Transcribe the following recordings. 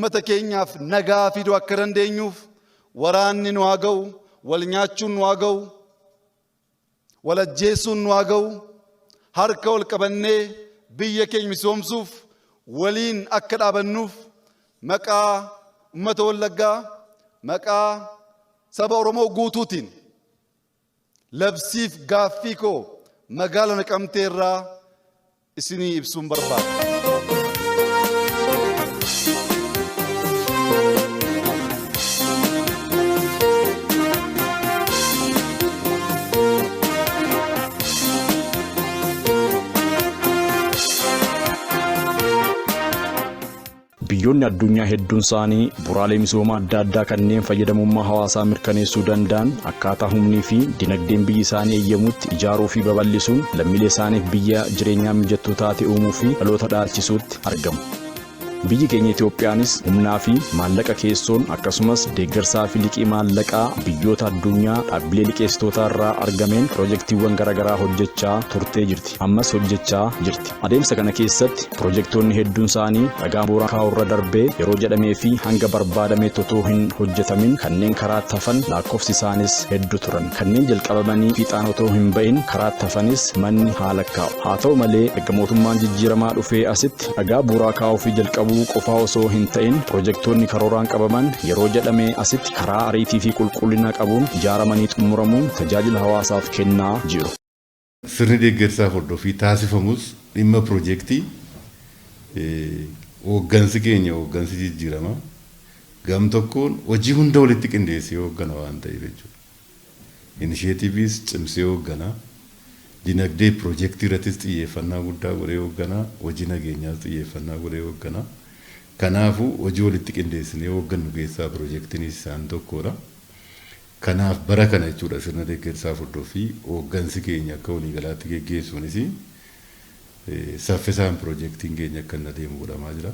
ummata keenyaaf nagaa fiduu akka dandeenyuuf waraanni nu haa ga'u, wal nyaachuun nu haa ga'u, wal ajjeesuun nu haa ga'u, harka wal qabannee biyya keenya misoomsuuf waliin akka dhaabannuuf maqaa ummata Wallaggaa, maqaa saba Oromoo guutuutiin labsiif gaaffii koo magaalaa Naqamtee irraa isinii ibsuun barbaada. Biyyoonni addunyaa hedduun isaanii buraalee misoomaa adda addaa kanneen fayyadamummaa hawaasaa mirkaneessuu danda'an akkaataa humnii fi dinagdeen biyyi isaanii eeyyamutti ijaaruu fi babal'isuun lammiilee isaaniif biyya jireenyaa mijattuu taate uumuu fi dhaloota dhaalchisuutti argamu. Biyyi keenya Itoophiyaanis humnaa fi maallaqa keessoon akkasumas deeggarsaa fi liqii maallaqaa biyyoota addunyaa dhaabbilee liqeessitootaa irraa argameen piroojeektiiwwan garaagaraa hojjechaa turtee jirti. Ammas hojjechaa jirti. Adeemsa kana keessatti piroojeektoonni hedduun isaanii dhagaa bu'uuraa kaa'urra darbee yeroo jedhamee fi hanga barbaadamee otoo hin hojjetamin kanneen karaa hafan lakkoofsi isaanis hedduu turan. Kanneen jalqabamanii fiixaan otoo hin ba'in karaa hafanis manni haala kaa'u. Haa ta'u malee erga mootummaan jijjiiramaa dhufee asitti dhagaa bu'uuraa kaa'uu fi jalqabuu qofaa osoo hin ta'in piroojeektoonni karooraan qabaman yeroo jedhamee asitti karaa ariitii fi qulqullina qabuun ijaaramanii xumuramuun tajaajila hawaasaaf kennaa jiru. Sirni deeggarsaa hordofii taasifamus dhimma piroojeektii hooggansi keenya hooggansi jijjiirama gam tokkoon hojii hunda walitti qindeessee hooggana waan ta'eef jechuudha. Inisheetiivis cimsee hooggana. Dinagdee piroojeektii irrattis xiyyeeffannaa guddaa godhee hooggana. Hojii nageenyaas xiyyeeffannaa godhee hooggana. Kanaafuu hojii walitti qindeessinee hooggannu keessaa piroojeektiinis isaan tokkodha. Kanaaf bara kana jechuudha sirna deeggarsaa hordofii hooggansi keenya akka waliigalaatti geggeessuunis saffisaan piroojeektiin keenya akka inni adeemu godhamaa jira.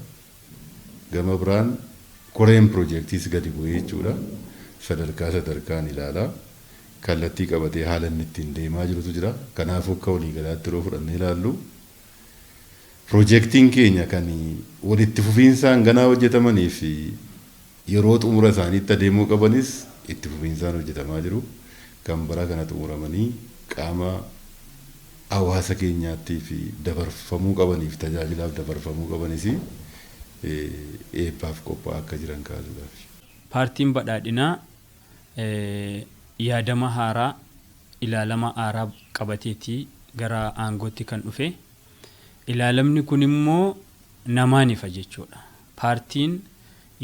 Gama biraan koreen piroojeektiis gadi bu'ee jechuudha. Sadarkaa sadarkaan ilaalaa. Kallattii qabatee haala inni ittiin deemaa jirutu jira. Kanaafuu akka waliigalaatti yeroo fudhannee ilaallu piroojeektiin keenya kan walitti fufiinsaan ganaa hojjetamanii fi yeroo xumura isaaniitti adeemuu qabanis itti fufiinsaan hojjetamaa jiru. Kan bara kana xumuramanii qaama hawaasa keenyaattii fi dabarfamuu qabaniif tajaajilaaf dabarfamuu qabanis eebbaaf qophaa'aa akka jiran kaasuudhaaf. Paartiin badhaadhinaa yaadama haaraa ilaalama haaraa qabateetii gara aangootti kan dhufe ilaalamni kun immoo namaan ifa jechuudha. Paartiin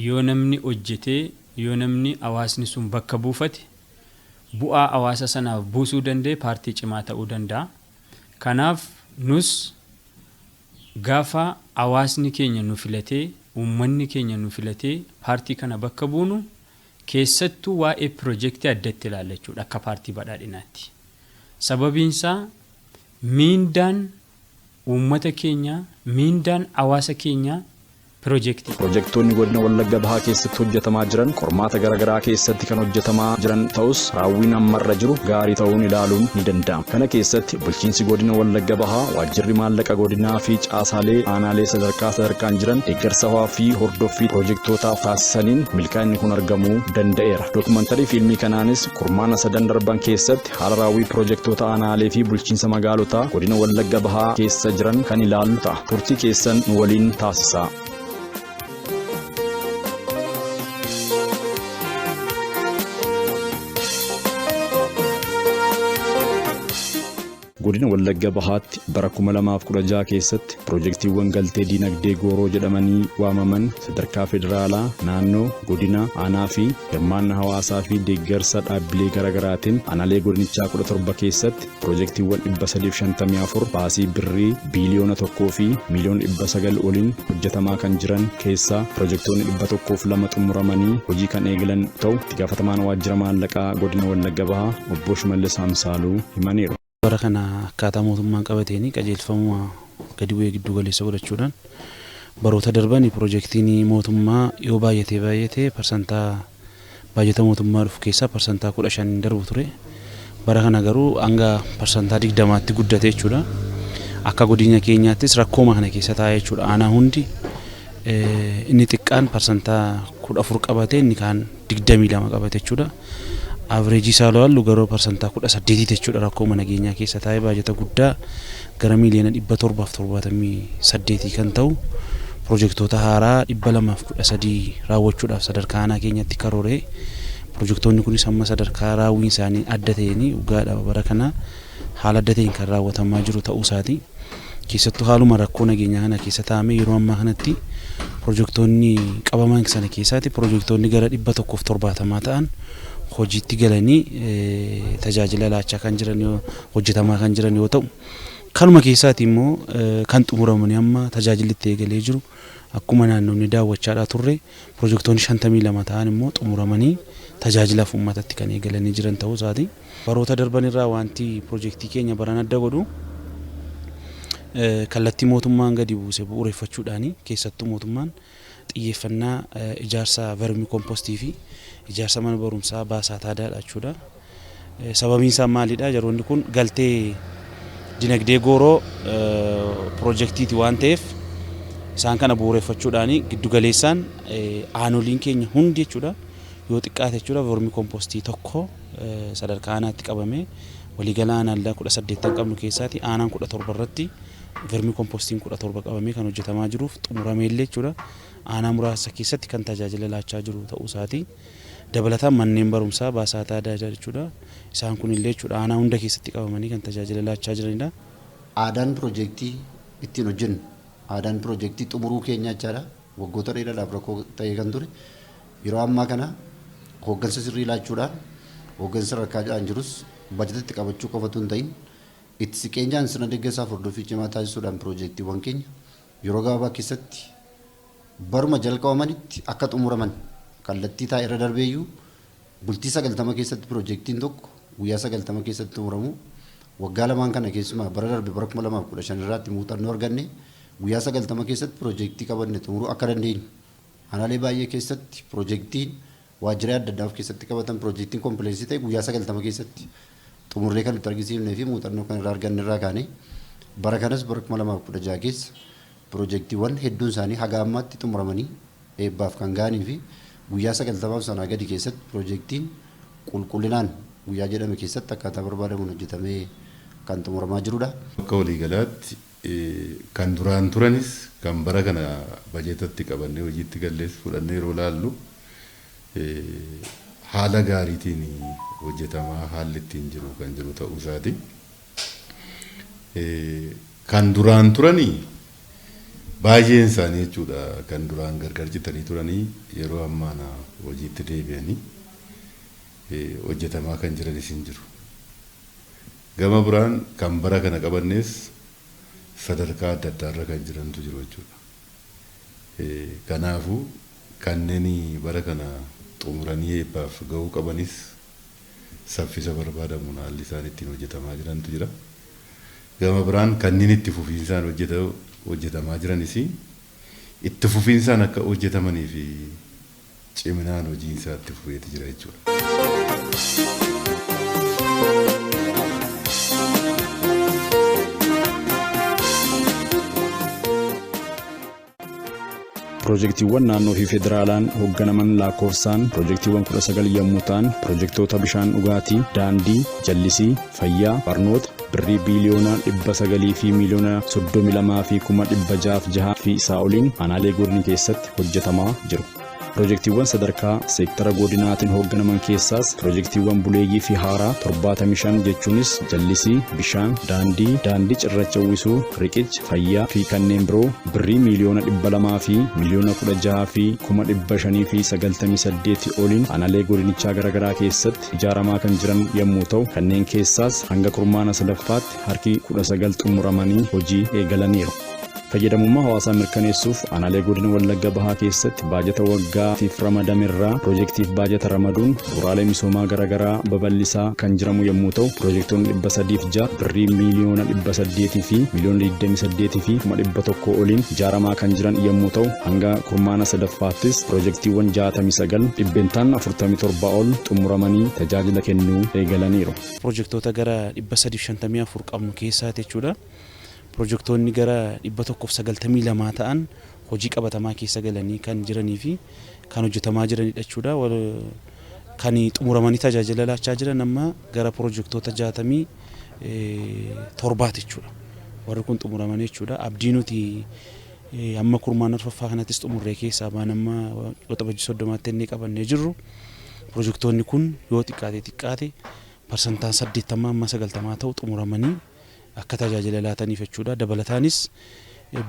yoo namni hojjetee yoo namni hawaasni sun bakka buufate bu'aa hawaasa sanaaf buusuu danda'e paartii cimaa ta'uu danda'a. Kanaaf nus gaafa hawaasni keenya nu filatee uummanni keenya nu filatee paartii kana bakka buunu keessattuu waa'ee piroojeektii addatti ilaallachuudha akka paartii badhaadhinaatti. Sababiinsaa miindaan uummata keenya miindaan hawaasa keenya piroojeektii. Piroojeektoonni godina Wallagga Bahaa keessatti hojjetamaa jiran qormaata garaagaraa keessatti kan hojjetamaa jiran ta'us raawwiin ammarra jiru gaarii ta'uun ilaaluun ni danda'ama. Kana keessatti bulchiinsi godina Wallagga Bahaa waajjirri maallaqa godinaa fi caasaalee aanaalee sadarkaan jiran deeggarsa hawaa fi hordoffii piroojeektootaaf taasisaniin milkaa'inni kun argamuu danda'eera. Dookumantarii fiilmii kanaanis kurmaana 3 darban keessatti haala raawwii piroojeektoota aanaalee fi bulchiinsa magaalotaa godina Wallagga Bahaa keessa jiran kan ilaallu ta'a. Turtii keessan nu waliin taasisaa. Godina Wallagga Bahaatti bara 2016 keessatti piroojeektiiwwan galtee dinagdee gooroo jedhamanii waamaman sadarkaa federaalaa, naannoo, godina, aanaa fi hirmaannaa hawaasaa fi deeggarsa dhaabbilee garaagaraatiin aanaalee godinichaa 17 keessatti piroojeektiiwwan 354 baasii birrii biiliyoona 1 fi miiliyoona 900 oliin hojjetamaa kan jiran keessaa piroojeektoonni 102 xumuramanii hojii kan eegalan ta'u itti gaafatamaan waajjira maallaqaa godina Wallagga Bahaa obbo Shimallis Amsaaluu himaniiru. Bara kana akkaataa mootummaan qabateeni qajeelfamuma gadi bu'ee giddu galeessa godhachuudhaan baroota darban piroojeektiin mootummaa yoo baay'atee parsantaa baajata mootummaa dhufu keessaa parsantaa 15 darbu ture. Bara kana garuu hanga parsantaa 20tti guddate jechuudha. Akka godina keenyaattis rakkoo kana keessa taa'ee jechuudha. Aanaa hundi inni xiqqaan parsantaa 14 qabate inni kaan 22 qabate jechuudha. Average isaa laallu garuu parsantaa 18 jechuudha rakkoo mana nageenyaa keessa taa'ee baajata guddaa gara miiliyoona 778 kan ta'u pirojektoota haaraa 213 raawwachuudhaaf sadarkaa aanaa keenyatti karooree pirojektoonni kunis amma sadarkaa raawwiin isaanii adda ta'anii dhugaadha bara kana haala adda ta'een kan raawwatamaa jiru ta'uu isaati. Keessattuu haaluma rakkoo nageenyaa kana keessa taa'ame yeroo ammaa kanatti pirojektoonni qabaman sana keessaatti pirojektoonni gara 170 ta'an hojiitti galanii tajaajila laachaa kan jiran hojjetamaa kan jiran yoo ta'u kanuma keessaatti immoo kan xumuramanii amma tajaajilli itti eegalee jiru akkuma naannoonni daawwachaadhaa turre pirojektoonni 52 ta'an immoo xumuramanii tajaajilaaf uummatatti kan eegalanii jiran ta'uu isaati. Baroota darban irraa wanti pirojektii keenya baran adda godhu kallattii mootummaan gadi buuse bu'uureffachuudhaani keessattuu mootummaan xiyyeeffannaa ijaarsa vermi kompostii fi ijaarsa mana barumsaa baasaa taadaadha jechuudha. Sababiin isaa maalidha? Yeroonni kun galtee dinagdee gooroo pirojektiiti waan ta'eef isaan kana bu'uureffachuudhaani giddugaleessaan aanoliin keenya hundi jechuudha yoo xiqqaate jechuudha vermi kompostii tokko sadarkaa aanaatti qabame waliigala aanaa 18 qabnu keessaati aanaan 17 irratti vermi kompostiin 17 qabamee kan hojjetamaa jiruuf xumuramee illee jechuudha aanaa muraasa keessatti kan tajaajila laachaa jiru ta'uu isaati. Dabalataan manneen barumsaa baasaa taadaa jechuudha isaan kun illee jechuudha aanaa hunda keessatti qabamanii kan tajaajila laachaa jiranidha. Aadaan pirojektii ittiin hojjennu aadaan pirojektii xumuruu keenya jechaadha waggoota dheeraadhaaf rakkoo ta'ee kan ture yeroo ammaa kana hooggansa sirrii laachuudhaan hooggansa rakkaadhaan jirus bajetatti qabachuu qofatu hin ta'in itti siqeenyaan sirna deeggarsaaf hordoffii cimaa taasisuudhaan pirojektiiwwan keenya yeroo gabaabaa keessatti baruma jalqabamanitti akka xumuraman kallattii taa'e irra darbeeyyuu bultii 90 keessatti pirojektiin tokko guyyaa 90 keessatti xumuramu waggaa lamaan kana keessumaa bara darbe bara 2015 irratti muuxannoo arganne guyyaa 90 keessatti pirojektii qabanne xumuruu akka dandeenyu aanaalee baay'ee keessatti pirojektiin waajjiraalee adda addaa of keessatti qabatan pirojektiin kompileeksii ta'e guyyaa 90 keessatti xumurree kan nutti argisiifnee fi muuxannoo kan irraa arganne irraa kaane bara kanas bara 2016 keessa pirojektiiwwan hedduun isaanii haga ammaatti xumuramanii eebbaaf kan ga'anii fi guyyaa 90 sanaa gadi keessatti pirojektiin qulqullinaan guyyaa jedhame keessatti akkaataa barbaadamuun hojjetamee kan xumuramaa jirudha. Akka waliigalaatti kan duraan turanis kan bara kana bajetatti qabannee hojiitti gallees fudhannee yeroo laallu haala gaariitiin hojjetamaa haalli ittiin jiru kan jiru ta'uu isaati. Kan duraan turanii baay'een isaanii jechuudha kan duraan gargar citanii turanii yeroo ammaana hojiitti deebi'anii hojjetamaa kan jiranis hin jiru. Gama biraan kan bara kana qabannees sadarkaa adda addaarra kan jirantu jiru jechuudha. Kanaafuu kanneen bara kana xumuranii eebbaaf ga'uu qabanis saffisa barbaadamuun haalli isaan ittiin hojjetamaa jirantu jira. Gama biraan kanneen itti fufiinsaan hojjetamaa jiranis itti fufiinsaan akka hojjetamanii fi ciminaan hojiin isaa itti fufeeti jira jechuudha. Pirojektiiwwan naannoo fi federaalaan hoogganaman lakkoofsaan pirojektiiwwan 19 yommuu ta'an pirojektoota bishaan dhugaatii, daandii, jallisii, fayyaa, barnoota birrii biiliyoona 900 fi miiliyoona 32 fi 606 fi isaa oliin aanaalee godina keessatti hojjetamaa jiru. Pirojektiiwwan sadarkaa seektara godinaatiin hoogganaman keessaas pirojektiiwwan buleeyyii fi haaraa 75 jechuunis jallisii, bishaan, daandii cirracha uwwisuu, riqicha, fayyaa fi kanneen biroo birrii miiliyoona 200 fi miiliyoona 16 fi 500 fi 98 oliin aanaalee godinichaa garaagaraa keessatti ijaaramaa kan jiran yommuu ta'u kanneen keessaas hanga kurmaana sadaffaatti harki 19 xumuramanii hojii eegalaniiru. Fayyadamummaa hawaasaa mirkaneessuuf aanaalee godina Wallagga Bahaa keessatti baajata waggaatiif ramadamerraa pirojektiif baajata ramaduun bu'uuraalee misoomaa garaagaraa babal'isaa kan jiramu yommuu ta'u pirojektoonni 306 birrii miiliyoona 800 fi miiliyoona 28 fi 100 oliin ijaaramaa kan jiran yommuu ta'u hanga kurmaana sadaffaattis pirojektiiwwan 69 dhibbentaan 47 ol xumuramanii tajaajila kennuu eegalaniiru. Pirojektoota gara 354 qabnu keessaati jechuudha. Pirojektoonni gara 192 ta'an hojii qabatamaa keessa galanii kan jiranii fi kan hojjetamaa jiranidha jechuudha. Kan xumuramanii tajaajila laachaa jiran amma gara pirojektoota 67 jechuudha. Warri kun xumuramanii jechuudha. Abdii nuti amma kurmaan arfaffaa kanattis xumurree keessaa baan amma waxabajii 30tti inni qabannee jirru. Pirojektoonni kun yoo xiqqaate parsantaan 80 amma 90 ta'u xumuramanii akka tajaajila laataniif jechuudha. Dabalataanis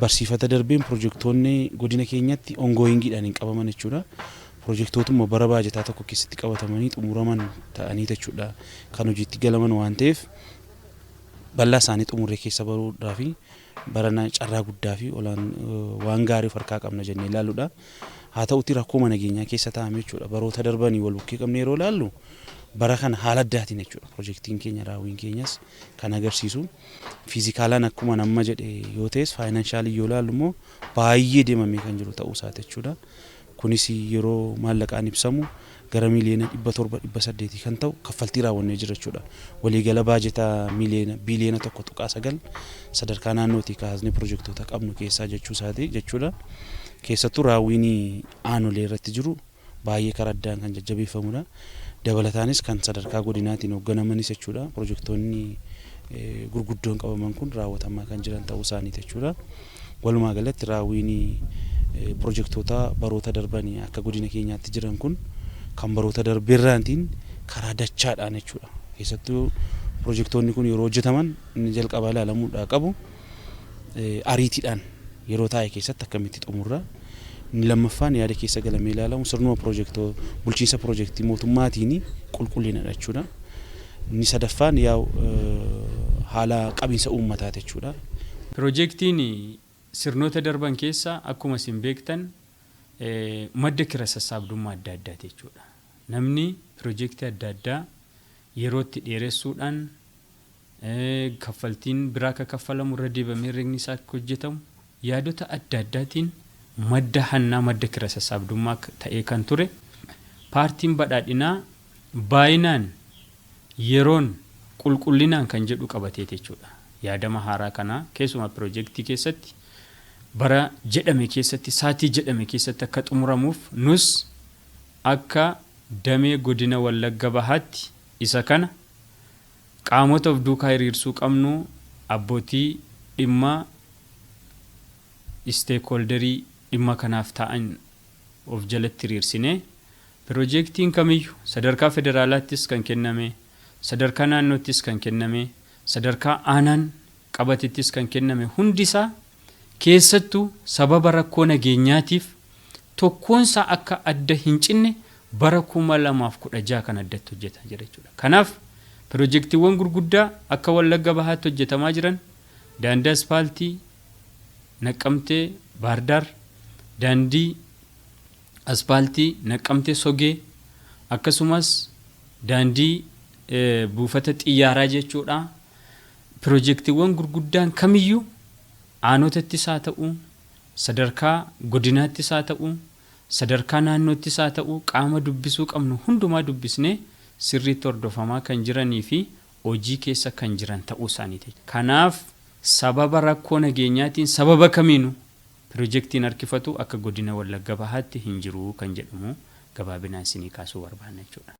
barsiifata darbeen pirojektoonni godina keenyatti ongoyingiidhaan hin qabaman jechuudha. Pirojektootuma bara baajataa tokko keessatti qabatamanii xumuraman ta'anii jechuudha. Kan hojiitti galaman waan ta'eef bal'aa isaanii xumurree keessa baruudhaa fi barana carraa guddaa fi waan gaarii harkaa qabna jennee ilaaluudha. Haa ta'utti rakkoo nageenyaa keessa taa'ame jechuudha. Baroota darbanii wal bukkee qabnee yeroo ilaallu bara kana haala addaatiin jechuudha. Pirojektiin keenya raawwiin keenyas kan agarsiisu fiizikaalaan akkuma nama jedhe yoo ta'es faayinaanshaaliin yoo ilaallu immoo baay'ee deemamee kan jiru ta'uu isaati jechuudha. Kunis yeroo maallaqaan ibsamu gara miliyoona 700-800 kan ta'u kaffaltii raawwannee jira jechuudha. Waliigala baajetaa biliyoona 1.9 sadarkaa naannootii kaasnee pirojektoota qabnu keessaa jechuu isaati jechuudha. Keessattuu raawwiin aanolee irratti jiru baay'ee karaa addaan kan jajjabeeffamudha. Dabalataanis kan sadarkaa godinaatiin hoogganamanis jechuudha. Pirojektoonni gurguddoon qabaman kun raawwatamaa kan jiran ta'uu isaaniiti jechuudha. Walumaa galatti raawwiin pirojektoota baroota darbanii akka godina keenyaatti jiran kun kan baroota darbeerraatiin karaa dachaadhaan jechuudha. Keessattuu pirojektoonni kun yeroo hojjetaman inni jalqabaa ilaalamuudhaa qabu ariitiidhaan yeroo taa'e keessatti akkamitti xumurra. Inni lammaffaan yaada keessa galamee ilaalamu sirnuma bulchiinsa pirojektii mootummaatiin qulqullinadha jechuudha. Inni sadaffaan haala qabiinsa uummataa jechuudha. Pirojektiin sirnoota darban keessa akkuma isin beektan madda kira sassaabdummaa adda addaati jechuudha. Namni pirojektii adda addaa yerootti dheeressuudhaan kaffaltiin biraa akka kaffalamu irra deebamee regni isaa akka hojjetamu yaadota adda addaatiin madda hannaa madda kira sassaabdummaa ta'ee kan ture. Paartiin badhaadhinaa baay'inaan yeroon qulqullinaan kan jedhu qabatee jechuudha. Yaadama haaraa kanaa keessumaa pirojektii keessatti bara jedhame keessatti saatii jedhame keessatti akka xumuramuuf nus akka damee godina Wallagga Bahaatti isa kana qaamota of duukaa hiriirsuu qabnu abbootii dhimma stakeholderii dhimma kanaaf ta'an of jalatti hiriirsine pirojektiin kamiyyuu sadarkaa federaalaattis kan kenname sadarkaa naannoottis kan kenname sadarkaa aanaan qabatittis kan kenname hundisaa keessattuu sababa rakkoo nageenyaatiif tokkoonsaa akka adda hin cinne bara 2016 kan addatti hojjetaa jira jechuudha. Kanaaf pirojektiiwwan gurguddaa akka Wallagga Bahaatti hojjetamaa jiran daandii aspaaltii Naqqamtee Baardaar, daandii aspaaltii Naqqamtee Sogee akkasumas daandii buufata xiyyaaraa jechuudha. Pirojektiiwwan gurguddaan kamiyyuu aanotattis haa ta'u sadarkaa godinaattis haa ta'u sadarkaa naannoottis haa ta'u qaama dubbisuu qabnu hundumaa dubbisnee sirriitti hordofamaa kan jiranii fi hojii keessa kan jiran ta'uu isaaniiti. Kanaaf sababa rakkoo nageenyaatiin sababa kamiinu pirojektiin harkifatu akka godina Wallagga Bahaatti hin jiru kan jedhamu gabaabinaan isinii kaasuu barbaanna jechuudha.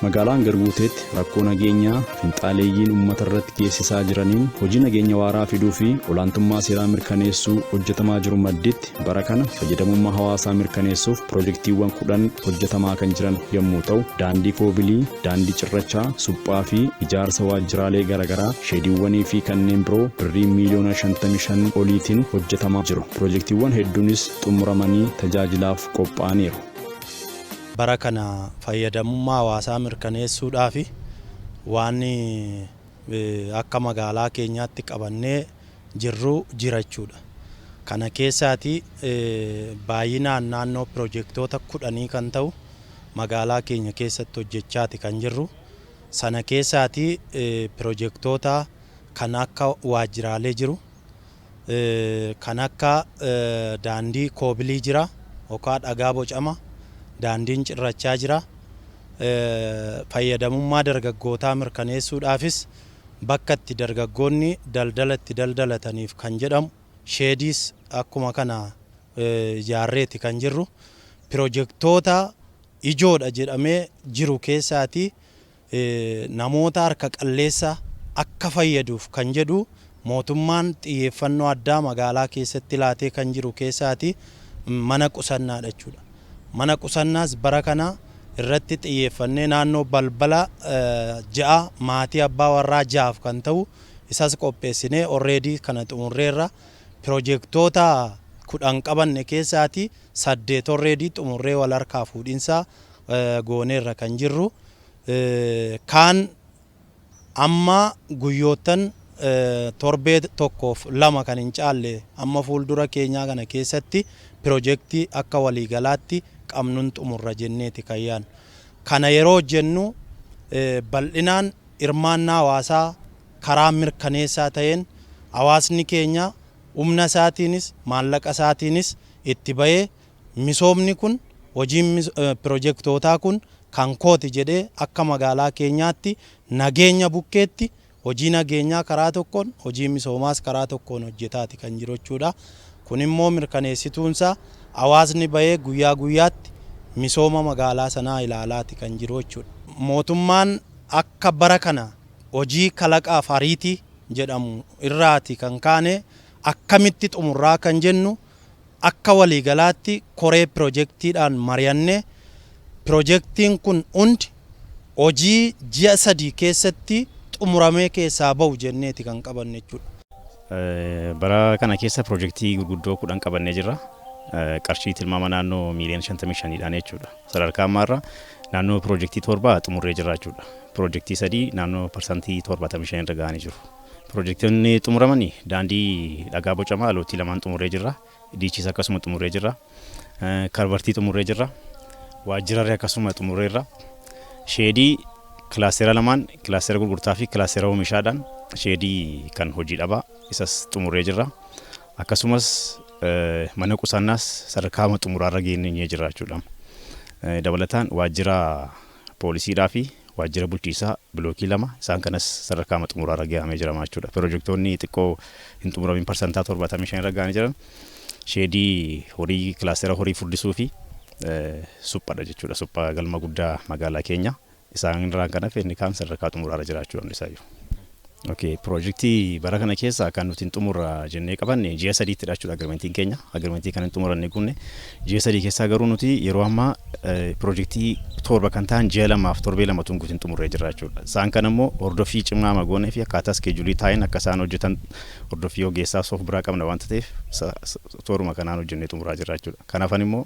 magaalaan Garbuuteetti rakkoo nageenyaa finxaaleeyyiin uummata irratti geessisaa jiraniin hojii nageenya waaraa fiduu fi olaantummaa seeraa mirkaneessuu hojjetamaa jiru madditti bara kana fayyadamummaa hawaasaa mirkaneessuuf piroojeektiiwwan 10 hojjetamaa kan jiran yommuu ta'u daandii koobilii, daandii cirrachaa, suphaa fi ijaarsa waajjiraalee garaagaraa, sheediiwwanii fi kanneen biroo birrii miiliyoona 55 oliitiin hojjetamaa jiru. Piroojeektiiwwan hedduunis xumuramanii tajaajilaaf qophaa'aniiru. Bara kana fayyadamummaa hawaasaa mirkaneessuudhaaf waan akka magaalaa keenyaatti qabannee jirru jirachuudha. Kana keessaati baay'inaan naannoo piroojeektoota 10 kan ta'u magaalaa keenya keessatti hojjechaati kan jirru. Sana keessaati piroojeektoota kan akka waajjiraalee jiru, kan akka daandii koobilii jira yookaan dhagaa bocama, daandiin cirrachaa jira. Fayyadamummaa dargaggootaa mirkaneessuudhaafis bakka itti dargaggoonni daldala itti daldalataniif kan jedhamu sheediis akkuma kana ijaarreeti kan jirru. Piroojeektoota ijoodha jedhamee jiru keessaati namoota harka qalleessa akka fayyaduuf kan jedhu mootummaan xiyyeeffannoo addaa magaalaa keessatti laatee kan jiru keessaati mana qusannaadha jechuudha. Mana qusannaas bara kana irratti xiyyeeffannee naannoo balbala 6 maatii abbaa warraa 6 kan ta'u isas qopheessinee already kana xumurreerra. Piroojeektoota 10 qabanne keessaati 8 already xumurree wal harkaa fuudhinsa gooneerra kan jirru. Kaan amma guyyootan torbee tokkoof 2 kan hin caalle amma fuuldura keenyaa kana keessatti piroojeektii akka waliigalaatti qabnuun xumurra jenneeti kan yaadnu. Kana yeroo jennu bal'inaan hirmaannaa hawaasaa karaa mirkaneessaa ta'een hawaasni keenya humna isaatiinis maallaqa isaatiinis itti bahee misoomni kun hojiin piroojeektootaa kun kan kooti jedhee akka magaalaa keenyaatti nageenya bukkeetti hojii nageenyaa karaa tokkoon hojii misoomaas karaa tokkoon hojjetaati kan jiru jechuudha. Kun immoo mirkaneessituunsa hawaasni bahee guyyaa guyyaatti misooma magaalaa sanaa ilaalaati kan jiru jechuudha. Mootummaan akka bara kana hojii kalaqaaf ariitii jedhamu irraati kan kaane akkamitti xumurraa kan jennu akka waliigalaatti koree piroojeektiidhaan mari'annee piroojeektiin kun hundi hojii ji'a 3 keessatti xumuramee keessaa bahu jenneeti kan qabanne jechuudha. Bara kana keessa piroojeektii gurguddoo 10 qabannee jirra. Qarshii tilmaama naannoo miiliyoona 55dhaan jechuudha. Sadarkaa ammaarra naannoo piroojeektii 7 xumurree jirra jechuudha. Piroojeektii 3 naannoo parsantii 75 irra ga'anii jiru. Piroojeektoonni xumuramanii daandii dhagaa bocamaa alootii 2 xumurree jirra. Diichis akkasuma xumurree jirra. Karbartii xumurree jirra. Waajjiraalee akkasuma xumurreerra. Sheedii kilaasteera 2 kilaasteera gurgurtaa fi kilaasteera oomishaadhaan sheedii kan hojii dhabaa isas xumurree jirra. Akkasumas mana qusannaas sadarkaa xumuraarra geenyee jirra jechuudha. Dabalataan waajjira poolisiidhaa fi waajjira bulchiisaa bilookii 2 isaan kanas sadarkaa xumuraarra gehamee jira jechuudha. Piroojeektoonni xiqqoo hin xumuramin parsantaa 75 irra ga'anii jiran sheedii horii kilaasteera horii furdisuu fi suphaadha jechuudha. Suphaa galma guddaa magaalaa keenya isaan irraa kan hafe inni kaan sadarkaa xumuraarra jiraachuudha isaayyuu. Okay, piroojeektii bara kana keessa kan nuti xumurra jennee qabanne ji'a 3tti jechuudha agirmentiin keenya. Agirmentii kan xumuranne kunne ji'a 3 keessaa garuu nuti yeroo ammaa piroojeektii 7 kan ta'an ji'a 2 fi torbee 2 tun guutiin xumurree jirra jechuudha. Isaan kan immoo hordofii cimaa magoonee fi akkaataa iskeejulii taa'een akka isaan hojjetan hordofii ogeessaa of biraa qabna waan ta'eef tooruma kanaan hojjennee xumuraa jirra jechuudha. Kanaafan immoo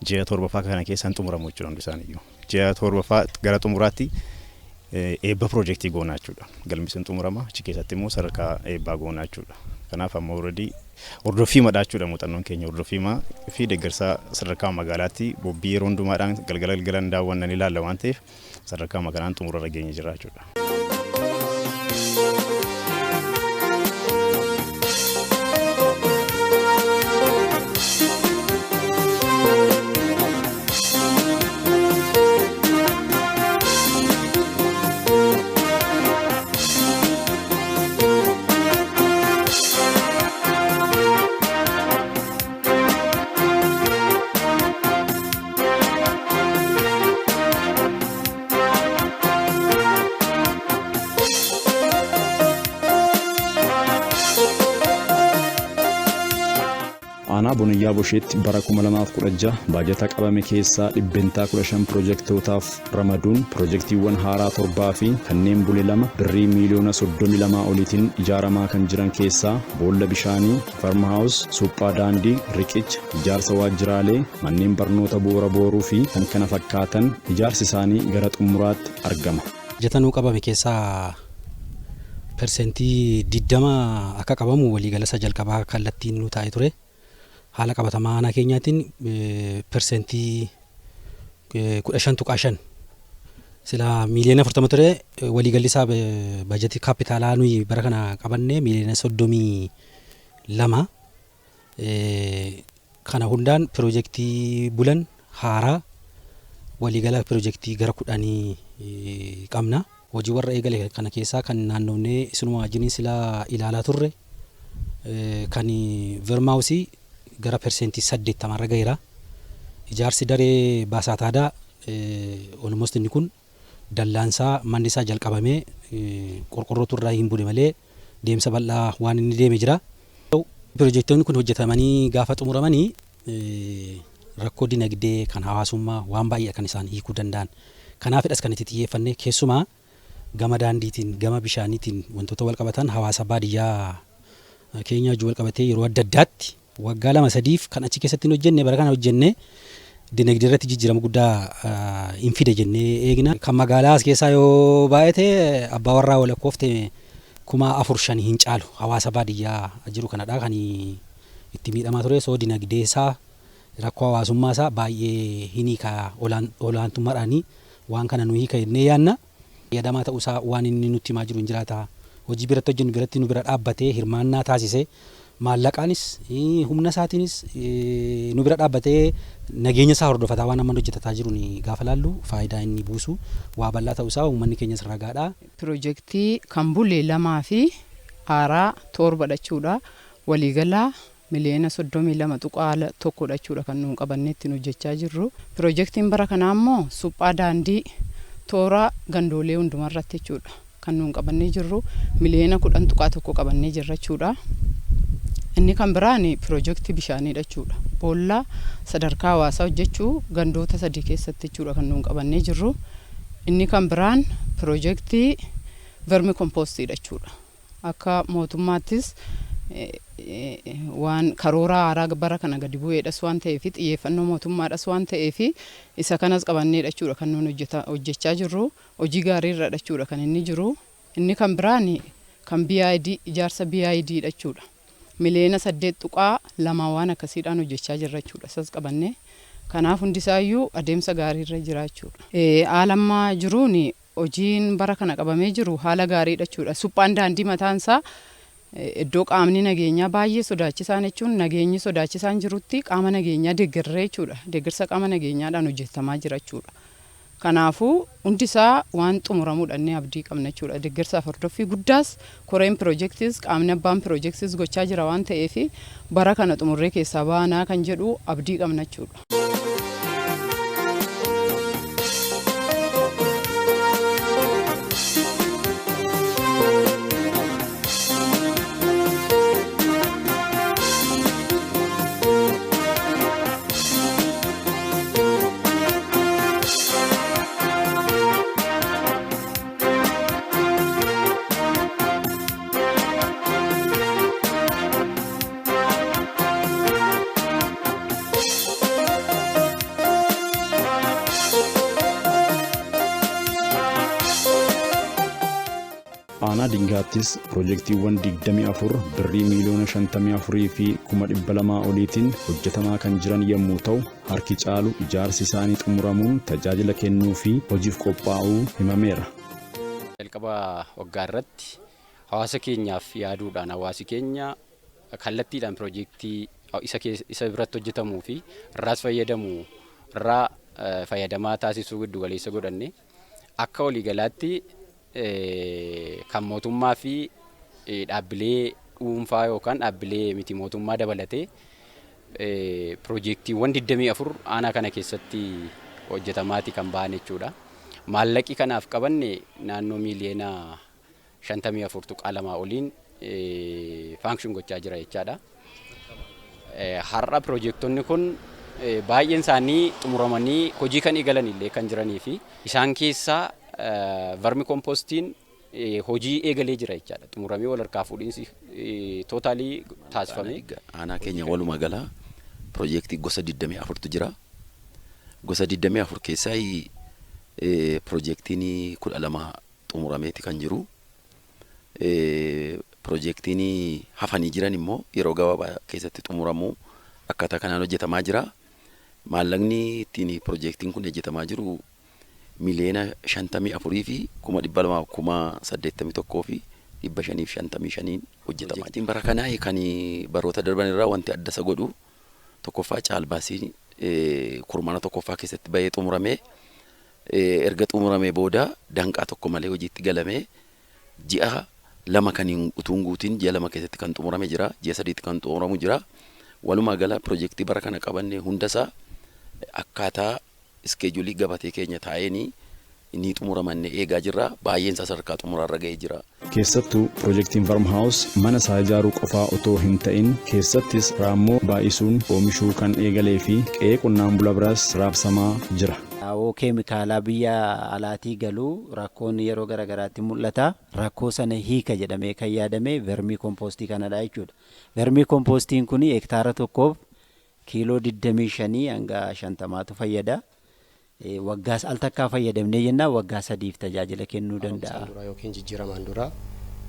ji'a 7ffaa kana keessaan xumuramu jechuudha hundi isaaniiyyuu. Ji'a 7ffaa gara xumuraatti eebba piroojeektii goonaa jechuudha. Galmisiin xumurama achi keessatti immoo sadarkaa eebbaa goonaa jechuudha. Kanaaf amma already hordofii madaachuudha muuxannoon keenya hordofii fi deeggarsa sadarkaa magaalaatti bobbii yeroo hundumaadhaan galgalan daawwannan ilaalla waan ta'eef sadarkaa magaalaan xumurarra geenye jira jechuudha. Aanaa Boniyyaa Bosheetti bara 2016 baajata qabame keessaa dhibbentaa 15 piroojektootaaf ramaduun piroojeektiiwwan haaraa 7 fi kanneen bule 2 birrii miiliyoona 32 oliitiin ijaaramaa kan jiran keessaa boolla bishaanii, farmahaawus, suphaa daandii, riqicha, ijaarsa waajjiraalee, manneen barnoota bu'uura booruu fi kan kana fakkaatan ijaarsi isaanii gara xumuraatti argama. Baajata qabame keessaa persentii 20 akka qabamu waliigala jalqabaa kallattiin nu taa'ee ture. Haala qabatamaa aanaa keenyaatiin persentii 15.5 sila miiliyoona 40 ture waliigalli isaa baajetii kaapitaalaa nuyi bara kana qabannee miiliyoona 32 kana hundaan piroojeektii bulan haaraa waliigala piroojeektii gara 10 qabna. Hojii warra eegale kana keessaa kan naannoonnee isinuma wajjin sila ilaalaa turre kan vermaawusii gara persentii 80 irra gaheera. Ijaarsi daree Baasaataadaa almost inni kun dallaansaa manni isaa jalqabamee qorqorrootu irraa hin buune malee deemsa bal'aa waan inni deeme jira. Piroojeektoonni kun hojjetamanii gaafa xumuramanii rakkoo dinagdee kan hawaasummaa waan baay'ee kan isaan hiikuu danda'an. Kanaafidhas kan itti xiyyeeffannee keessumaa gama daandiitiin gama bishaaniitiin wantoota wal qabatan hawaasa baadiyyaa keenya wajjin wal qabatee yeroo adda addaatti waggaa 2-3 kan achi keessatti hojjenne bara kana hojjenne dinagdee irratti jijjiirama guddaa hin fide jennee eegna. Kan magaalaa as keessaa yoo baay'ate abbaa warraa wal lakkoofte 4,500 hin caalu hawaasa baadiyyaa jiru kanadha kan itti miidhamaa ture. So dinagdee isaa rakkoo hawaasummaa isaa baay'ee hin hiika olaantummaadhaan waan kana nu hiika jennee yaanna. Fayyadamaa ta'uu isaa waan inni nutti himaa jiru hin jiraata. Hojii biratti hojjennu biratti nu bira dhaabbatee hirmaannaa taasisee maallaqaanis humna isaatiinis nu bira dhaabbatee nageenya isaa hordofataa waan amma hojjetataa jiru ni gaafa laallu faayidaa inni buusu waa bal'aa ta'uu isaa uummanni keenyas ragaadha. Piroojeektii kan bule 2 fi haaraa 7 dhachuudha. Waliigalaa miliyoona 32.1 dhachuudha kan nuun qabanneetti nu hojjechaa jirru. Piroojeektiin bara kanaa immoo suphaa daandii toora gandoolee hundumarratti jechuudha. Kan nuun qabannee jirru miliyoona 10.1 qabannee jirra jechuudha. Inni kan biraan piroojeektii bishaanii jechuudha. Boolla sadarkaa hawaasaa hojjechuu gandoota 3 keessatti jechuudha kan nuun qabannee jirru. Inni kan biraan piroojeektii vermi kompoostii jechuudha. Akka mootummaattis waan karoora haaraa bara kana gadi bu'eedhas waan ta'eef xiyyeeffannoo mootummaadhas waan ta'eef isa kanas qabannee jechuudha kan nuun hojjechaa jirru. Hojii gaarii irra jechuudha kan inni jiru. Inni kan biraan kan BID ijaarsa BID jechuudha. Miliyoona 8.2 waan akkasiidhaan hojjechaa jirra jechuudha. Isas qabannee kanaaf hundisaayyuu adeemsa gaarii irra jira jechuudha. Haala ammaa jiruun hojiin bara kana qabamee jiru haala gaarii jechuudha. Suphaan daandii mataan isaa iddoo qaamni nageenyaa baay'ee sodaachisaan jechuun nageenyi sodaachisaan jirutti qaama nageenyaa deeggarree jechuudha. Deeggarsa qaama nageenyaadhaan hojjetamaa jira jechuudha. Kanaafuu hundisaa waan xumuramuudhaan abdii qabna jechuudha. Deeggarsaaf hordoffii guddaas koreen piroojeektiis qaamni abbaan piroojeektiis gochaa jira waan ta'eef bara kana xumurree keessaa baanaa kan jedhu abdii qabna jechuudha. Aanaa Dingaattis piroojeektiiwwan 24 birrii miiliyoona 54 fi 200,000 oliitiin hojjetamaa kan jiran yommuu ta'u harki caalu ijaarsi isaanii xumuramuun tajaajila kennuu fi hojiif qophaa'uu himameera. Jalqaba waggaa irratti hawaasa keenyaaf yaaduudhaan hawaasi keenya kallattiidhaan piroojeektii isa biratti hojjetamuu fi irraas fayyadamu irraa fayyadamaa taasisuu giddu galeessa godhanne akka waliigalaatti kan mootummaa fi dhaabbilee dhuunfaa yookaan dhaabbilee miti mootummaa dabalatee piroojeektiiwwan 24 aanaa kana keessatti hojjetamaati kan ba'an jechuudha. Maallaqi kanaaf qabanne naannoo miiliyoona 54.2 oliin faankshon gochaa jira jechaadha. har'a piroojektonni kun baay'een isaanii xumuramanii hojii kan eegalan illee kan jiranii fi isaan keessaa vermi kompoostiin hojii eegalee jira jechaadha. Xumuramee wal harkaa fuudhinsi tootaalii taasifame. Aanaa keenya walumaa gala piroojeektii gosa 24tu jira. Gosa 24 keessaa piroojeektiin 12 xumurameeti kan jiru. Piroojeektiin hafanii jiran immoo yeroo gabaabaa keessatti xumuramuu akkaataa kanaan hojjetamaa jira. Maallaqni ittiin piroojeektiin kun hojjetamaa jiru miliyoona 54 fi 281 fi 555 hojjetamaa jira. Bara kanaa kan baroota darban irraa wanti adda isa godhu tokkoffaa caalbaasii kurmaana tokkoffaa keessatti bahee xumuramee erga xumuramee booda danqaa tokko malee hojiitti galamee ji'a lama kan utuun guutiin ji'a lama keessatti kan xumurame jira, ji'a sadiitti kan xumuramu jira. Walumaa gala piroojeektii bara kana qabanne hundasaa akkaataa iskeejulii gabatee keenya taa'anii inni xumuramanne eegaa jirra. Baay'een isaa sadarkaa xumuraarra ga'ee jira. Keessattuu piroojeektiin Farm House mana isaa ijaaruu qofaa otoo hin ta'in keessattis raammoo baay'isuun oomishuu kan eegalee fi qe'ee qonnaan bulaa biraas raabsamaa jira. Xaawoo keemikaalaa biyya alaatii galuu rakkoon yeroo garagaraatti mul'ata. Rakkoo sana hiika jedhamee kan yaadame vermii kompoostii kanadha jechuudha. Vermii kompoostiin kun hektaara tokkoof kiiloo 25 hanga 50tu fayyada. Waggaas al takkaa fayyadamnee jennaan waggaa 3f tajaajila kennuu danda'a. Yookiin jijjiiramaan dura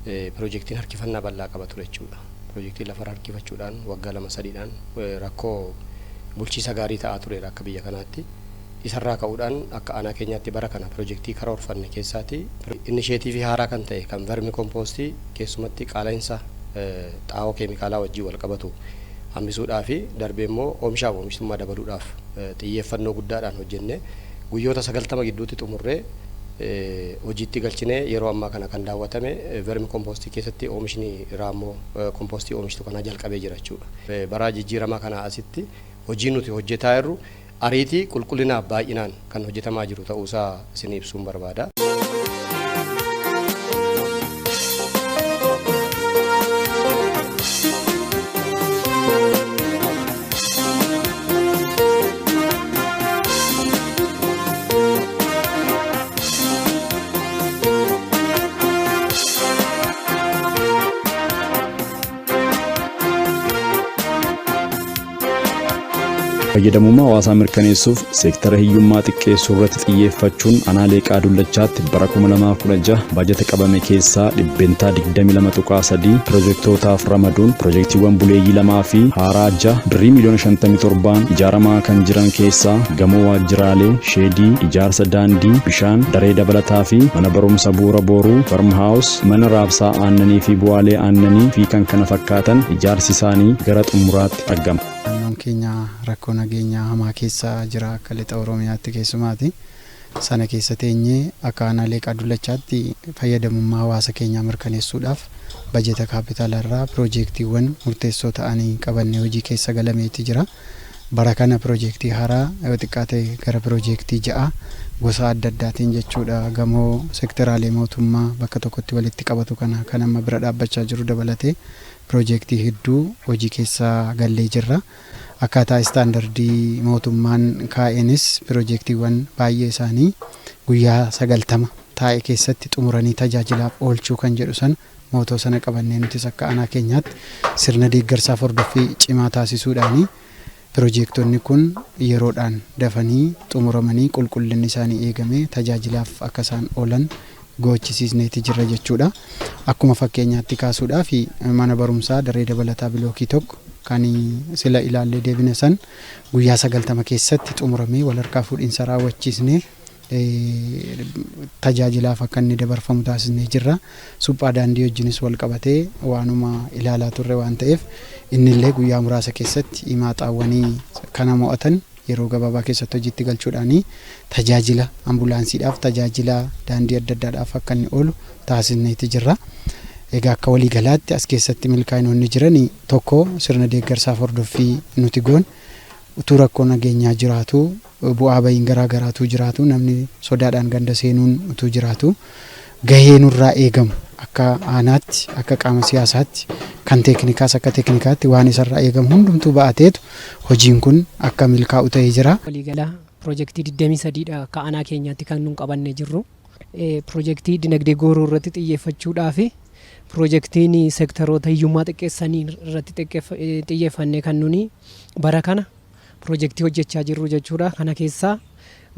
piroojeektiin harkifannaa bal'aa qaba ture jechuudha. Piroojeektiin lafa harkifachuudhaan waggaa 2-3dhaan rakkoo bulchiisa gaarii ta'aa turedha akka biyya kanaatti. Isarraa ka'uudhaan akka aanaa keenyaatti bara kana piroojeektii karoorfanne keessaati inisheetiivii haaraa kan ta'e kan vermi kompoostii keessumatti qaala'insa xaawoo keemikaalaa wajjin wal qabatu hambisuudhaa fi darbee immoo oomishaaf oomishtummaa dabaluudhaaf xiyyeeffannoo guddaadhaan hojjenne guyyoota 90 gidduutti xumurree hojiitti galchinee yeroo ammaa kana kan daawwatame vermi kompoostii keessatti oomishni raammoo kompoostii oomishtu kanaa jalqabee jira jechuudha. Bara jijjiiramaa kana asitti hojii nuti hojjetaa jirru ariitii qulqullinaaf baay'inaan kan hojjetamaa jiru ta'uusaa isin ibsuun barbaada. fayyadamummaa hawaasaa mirkaneessuuf seektara hiyyummaa xiqqeessuu irratti xiyyeeffachuun aanaalee qaadullachaatti bara 2016 baajata qabame keessaa dhibbentaa 22.3 piroojektootaaf ramaduun piroojeektiiwwan buleeyyii lamaa fi haaraa 6 birrii miliyoona 57 ijaaramaa kan jiran keessaa gamoo waajjiraalee, sheedii, ijaarsa daandii, bishaan, daree dabalataa fi mana barumsa bu'uura booruu, farm house, mana raabsaa aannanii fi bu'aalee aannanii fi kan kana fakkaatan ijaarsi isaanii gara xumuraatti argama. Naannoon keenya rakkoo nageenyaa hamaa keessa jira akka lixa Oromiyaatti keessumaati. Sana keessa teenyee akka aanaalee qaadullachaatti fayyadamummaa hawaasa keenyaa mirkaneessuudhaaf bajeta kaapitaalarraa piroojeektiiwwan murteessoo ta'anii qabannee hojii keessa galameeti jira. Bara kana piroojeektii haaraa yoo xiqqaate gara piroojeektii 6 gosa adda addaatiin jechuudha gamoo sektoraalee mootummaa bakka tokkotti walitti qabatu kana kan amma bira dhaabbachaa jiru dabalatee piroojeektii hedduu hojii keessa gallee jirra. Akkaataa istaandardii mootummaan kaa'eenis piroojeektiiwwan baay'ee isaanii guyyaa 90 taa'e keessatti xumuranii tajaajilaaf oolchuu kan jedhu san mootoo sana qabannee nutis akka aanaa keenyaatti sirna deeggarsaaf hordoffii cimaa taasisuudhaani piroojeektonni kun yeroodhaan dafanii xumuramanii qulqullinni isaanii eegamee tajaajilaaf akka isaan oolan gochisiisneeti jirra jechuudha. Akkuma fakkeenyaatti kaasuudhaaf mana barumsaa daree dabalataa bilookii tokko kan sila ilaallee deebine san guyyaa 90 keessatti xumuramee wal harkaa fuudhinsa raawwachiisnee tajaajilaaf akka inni dabarfamu taasisnee jirra. Suphaa daandii wajjinis wal qabatee waanuma ilaalaa turre waan ta'eef innillee guyyaa muraasa keessatti himaaxaawwanii kana mo'atan yeroo gabaabaa keessatti hojiitti galchuudhaanii tajaajila ambulaansiidhaaf tajaajila daandii adda addaadhaaf akka inni oolu taasisneeti jirra. Egaa akka waliigalaatti as keessatti milkaa'inoonni jiran tokko sirna deeggarsaaf hordoffii nuti goon utuu rakkoo nageenyaa jiraatu bu'aa bahiin garaa garaatu jiraatu namni sodaadhaan ganda seenuun utuu jiraatu gahee nurraa eegamu akka aanaatti akka qaama siyaasaatti kan teeknikaas akka teeknikaatti waan isarraa eegamu hundumtuu ba'ateetu hojiin kun akka milkaa'u ta'ee jira. Waliigala piroojeektii 23dha akka aanaa keenyaatti kan nuun qabannee jirru. Piroojeektii dinagdee gooroo irratti xiyyeeffachuudhaaf piroojeektiin seektaroota hiyyummaa xiqqeessanii irratti xiyyeeffannee kan nuni bara kana piroojeektii hojjechaa jirru jechuudha. Kana keessaa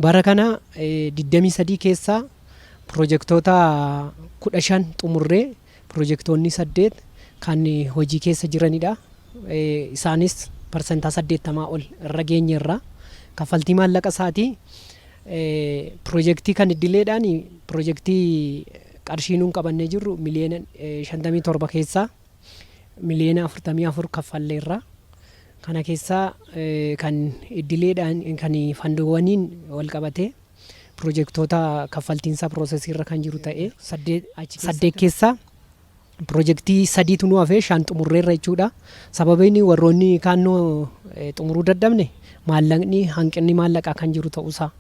bara kana 23 keessaa piroojeektoota 15 xumurree piroojeektoonni 8 kan hojii keessa jiranidha. Isaanis parsantaa 80 ol irra geenyerra. Kaffaltii maallaqa isaatii piroojeektii kan iddileedhaan piroojeektii qarshii nuun qabannee jirru miliyoona 57 keessaa miliyoona 44 kaffalleerra. Kana keessaa kan iddileedhaan kan fandoowwaniin wal qabatee piroojeektoota kaffaltiinsaa piroosesiirra kan jiru ta'ee 8 keessaa piroojeektii 3tu nu hafee 5 xumurreerra jechuudha. Sababiin warroonni kaannoo xumuruu dadhabne maallaqni hanqinni maallaqaa kan jiru ta'uusaa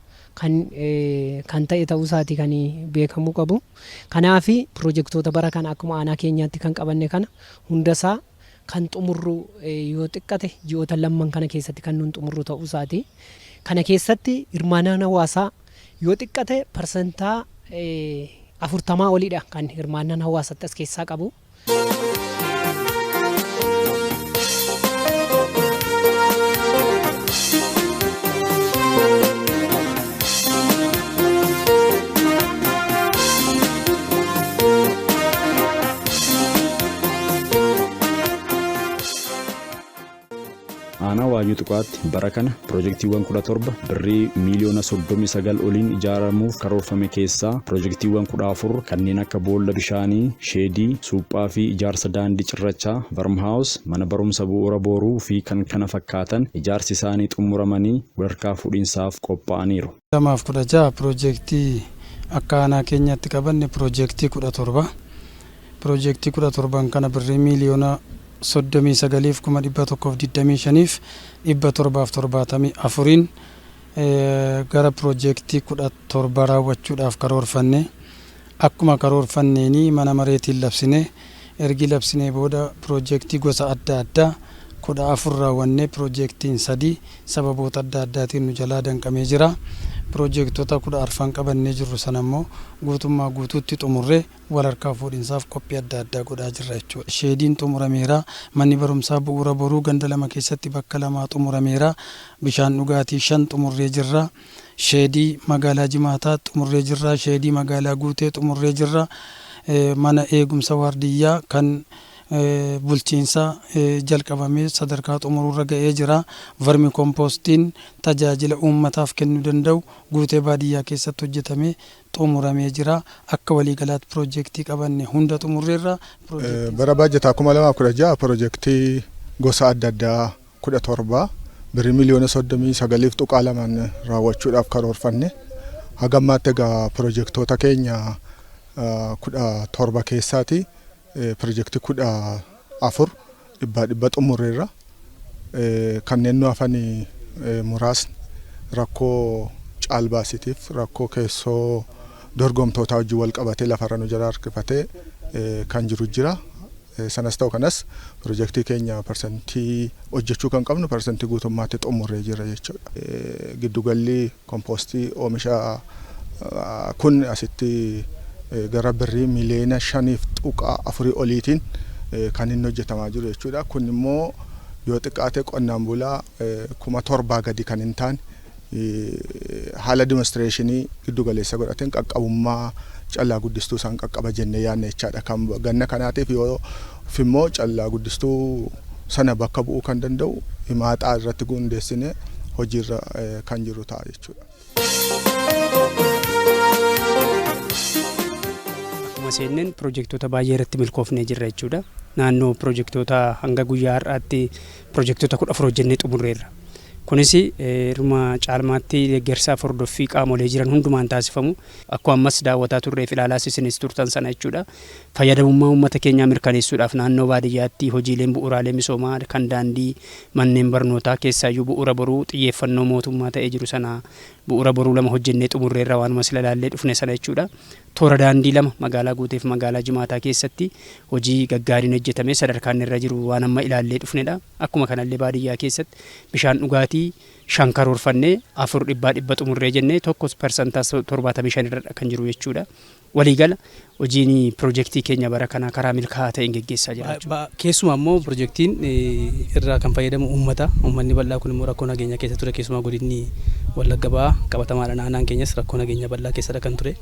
kan ta'e ta'uusaati kan beekamuu qabu. Kanaaf piroojeektoota bara kana akkuma aanaa keenyaatti kan qabanne kana hundasaa kan xumurru yoo xiqqate ji'oota 2 kana keessatti kan nuun xumurru ta'uusaati. Kana keessatti hirmaannaan hawaasaa yoo xiqqate parsantaa 40 olidha kan hirmaannaan hawaasatti as keessaa qabu. Aanaa Waayuu Xuqaatti bara kana piroojeektiiwwan 17 birrii miliyoona 39 oliin ijaaramuuf karoorfame keessaa piroojeektiiwwan 14 kanneen akka boolla bishaanii, sheedii, suuphaa fi ijaarsa daandii cirrachaa, varmhaawus, mana barumsa bu'uura booruu fi kan kana fakkaatan ijaarsi isaanii xumuramanii sadarkaa fuudhinsaaf qophaa'aniiru. 2016 piroojeektii akka aanaa keenyaatti qabanne piroojeektii 17. Piroojeektii 17 kana birrii miliyoona 39,125 774 gara piroojeektii 17 raawwachuudhaaf karoorfanne. Akkuma karoorfanneeni mana mareetiin labsine ergi labsinee booda piroojeektii gosa adda addaa 14 raawwanne piroojeektiin 3 sababoota adda addaatiin nu jalaa danqamee jira. Piroojeektoota 14 qabannee jirru sana immoo guutummaa guutuutti xumurree wal harkaa fuudhinsaaf qophii adda addaa godhaa jirra jechuudha. Sheediin xumurameera. Manni barumsaa bu'uura boruu ganda 2 keessatti bakka 2 xumurameera. Bishaan dhugaatii 5 xumurree jirra. Sheedii magaalaa Jimaataa xumurree jirra. Sheedii magaalaa Guutee xumurree jirra. Mana eegumsa waardiyyaa kan bulchiinsa jalqabamee sadarkaa xumuruurra ga'ee jira. Varmi kompoostiin tajaajila uummataaf kennuu danda'u Guutee baadiyyaa keessatti hojjetamee xumuramee jira. Akka waliigalaatti piroojeektii qabanne hunda xumurreerra. Bara baajataa 2016 piroojeektii gosa adda addaa 17 birrii miliyoona 39.2 raawwachuudhaaf karoorfanne. Hagammaatti egaa piroojeektoota keenya 17 keessaati. Piroojeektii 14 dhibba xumurreerra. Kanneen nu hafan muraasni rakkoo caalbaasitiif rakkoo keessoo dorgomtootaa wajjin wal qabatee lafarra nu jala harkifatee kan jiru jira. Sanas ta'u kanas piroojeektii keenya parsantii hojjechuu kan qabnu parsantii guutummaatti xumurree jira jechuudha. Giddugalli kompoostii oomisha kun asitti gara birrii miliyoona 5.4 oliitiin kan inni hojjetamaa jiru jechuudha. Kun immoo yoo xiqqaate qonnaan bulaa 7,000 gadi kan hin taane haala demonstreeshinii giddu galeessa godhateen qaqqabummaa callaa guddistuu isaan qaqqaba jennee yaadne jechaadha. Kan ganna kanaatiif yoo immoo callaa guddistuu sana bakka bu'uu kan danda'u himaaxaa irratti hundeessine hojiirra kan jiru ta'a jechuudha. Seenneen piroojeektoota baay'ee irratti milkoofnee jirra jechuudha. Naannoo piroojeektoota hanga guyyaa har'aatti piroojeektoota 14 hojjennee xumurreerra. Kunis hirma caalmaatti deeggarsaaf hordoffii qaamolee jiran hundumaan taasifamu. Akkuma ammas daawwataa turreef ilaalaas isinis turtan sana jechuudha. Fayyadamummaa uummata keenyaa mirkaneessuudhaaf naannoo baadiyyaatti hojiileen bu'uuraalee misoomaa kan daandii manneen barnootaa keessaayyuu bu'uura boruu xiyyeeffannoo mootummaa ta'ee jiru sana bu'uura boruu 2 hojjennee xumurreerra waanuma sila ilaallee dhufne sana jechuudha. toora daandii lama magaalaa Guuteef magaalaa Jimaataa keessatti hojii gaggaariin hojjetame sadarkaan irra jiru waan amma ilaallee dhufnedha. Akkuma kanallee baadiyyaa keessatti bishaan dhugaatii 5 karoorfannee 400 xumurree jennee tokkos persantaa 75 irra kan jiru jechuudha. Waliigala hojiin piroojeektii keenya bara kana karaa milkaa'aa ta'een geggeessaa jira. Keessumaa immoo piroojeektiin irraa kan fayyadamu uummanni bal'aa kun immoo rakkoo nageenya keessa ture. Keessumaa godinni Wallagga Ba'aa qabatamaadhaan aanaan keenyas rakkoo nageenya bal'aa keessadha kan ture.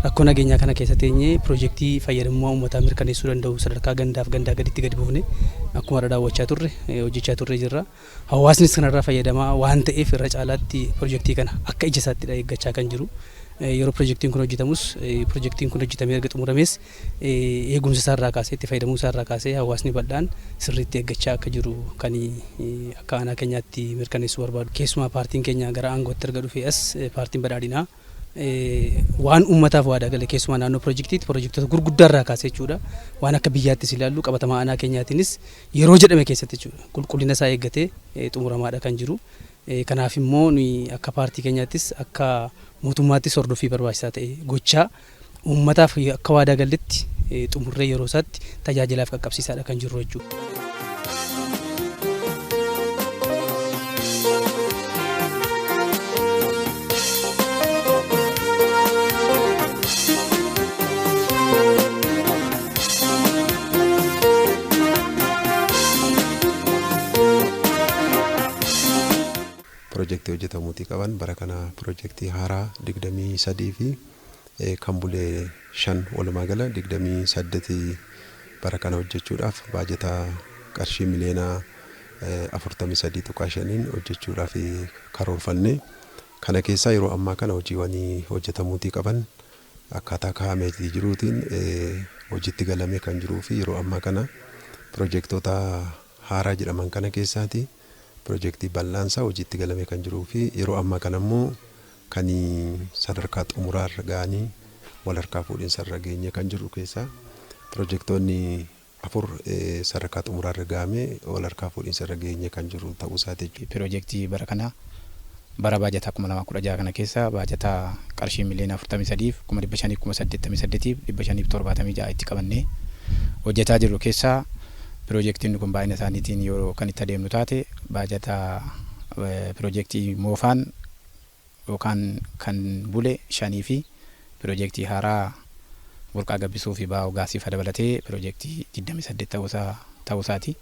Rakkoo nageenyaa kana keessa teenyee piroojeektii fayyadamummaa uummataa mirkaneessuu danda'u sadarkaa gandaaf gandaa gaditti gadi buufne akkuma daawwachaa turre hojjechaa turre jirra. Hawaasnis kanarraa fayyadamaa waan ta'eef irra caalaatti piroojeektii kana akka ija isaatti eeggachaa kan jiru. Yeroo piroojeektiin kun hojjetamus piroojeektiin kun hojjetamee erga xumurames eegumsa isaarraa kaasee itti fayyadamuu isaarraa kaasee hawaasni bal'aan sirriitti eeggachaa akka jiru kan akka aanaa keenyaatti mirkaneessuu barbaadu. Keessumaa paartiin keenya gara aangootti erga dhufee as paartiin badhaadhinaa waan uummataaf waadaa gale keessumaa naannoo piroojeektiitti piroojeektoota gurguddaarraa kaasee jechuudha. Waan akka biyyaattis ilaallu qabatamaa aanaa keenyaatiinis yeroo jedhame keessatti jechuudha. Qulqullina isaa eeggatee xumuramaadha kan jiru. Kanaaf immoo akka paartii keenyaattis akka mootummaattis hordoffii barbaachisaa ta'e gochaa uummataaf akka waadaa galletti xumurree yeroo isaatti tajaajilaaf qaqqabsiisaadha kan jiru jechuudha. Piroojeektii hojjetamuutii qaban bara kana piroojeektii haaraa 23 fi kan bulee 5 walumaa gala 28 bara kana hojjechuudhaaf baajetaa qarshii miliyoona 43.5 hojjechuudhaaf karoorfanne. Kana keessaa yeroo ammaa kana hojiiwwan hojjetamuutii qaban akkaataa kaa'ameetii jiruutiin hojiitti galamee kan jiruu fi yeroo ammaa kana piroojeektoota haaraa jedhaman kana keessaati. Piroojeektii bal'aansaa hojiitti galamee kan jiruu fi yeroo ammaa kana immoo kan sadarkaa xumuraarra ga'anii wal harkaa fuudhinsarra geenye kan jiru keessaa piroojeektoonni 4 sadarkaa xumuraarra ga'amee wal harkaa fuudhinsarra geenye kan jiru ta'uu isaati. Piroojeektii bara kana bara baajataa 2016 kana keessa baajataa qarshii miliyoona 43,588,576 itti qabannee hojjetaa jirru keessaa piroojeektiin kun baay'ina isaaniitiin yeroo kan itti adeemnu taate baajataa piroojeektii moofaan yookaan kan bule 5 fi piroojeektii haaraa burqaa gabbisuu fi baa'oo gaasiif dabalatee piroojeektii 28 ta'uu isaati.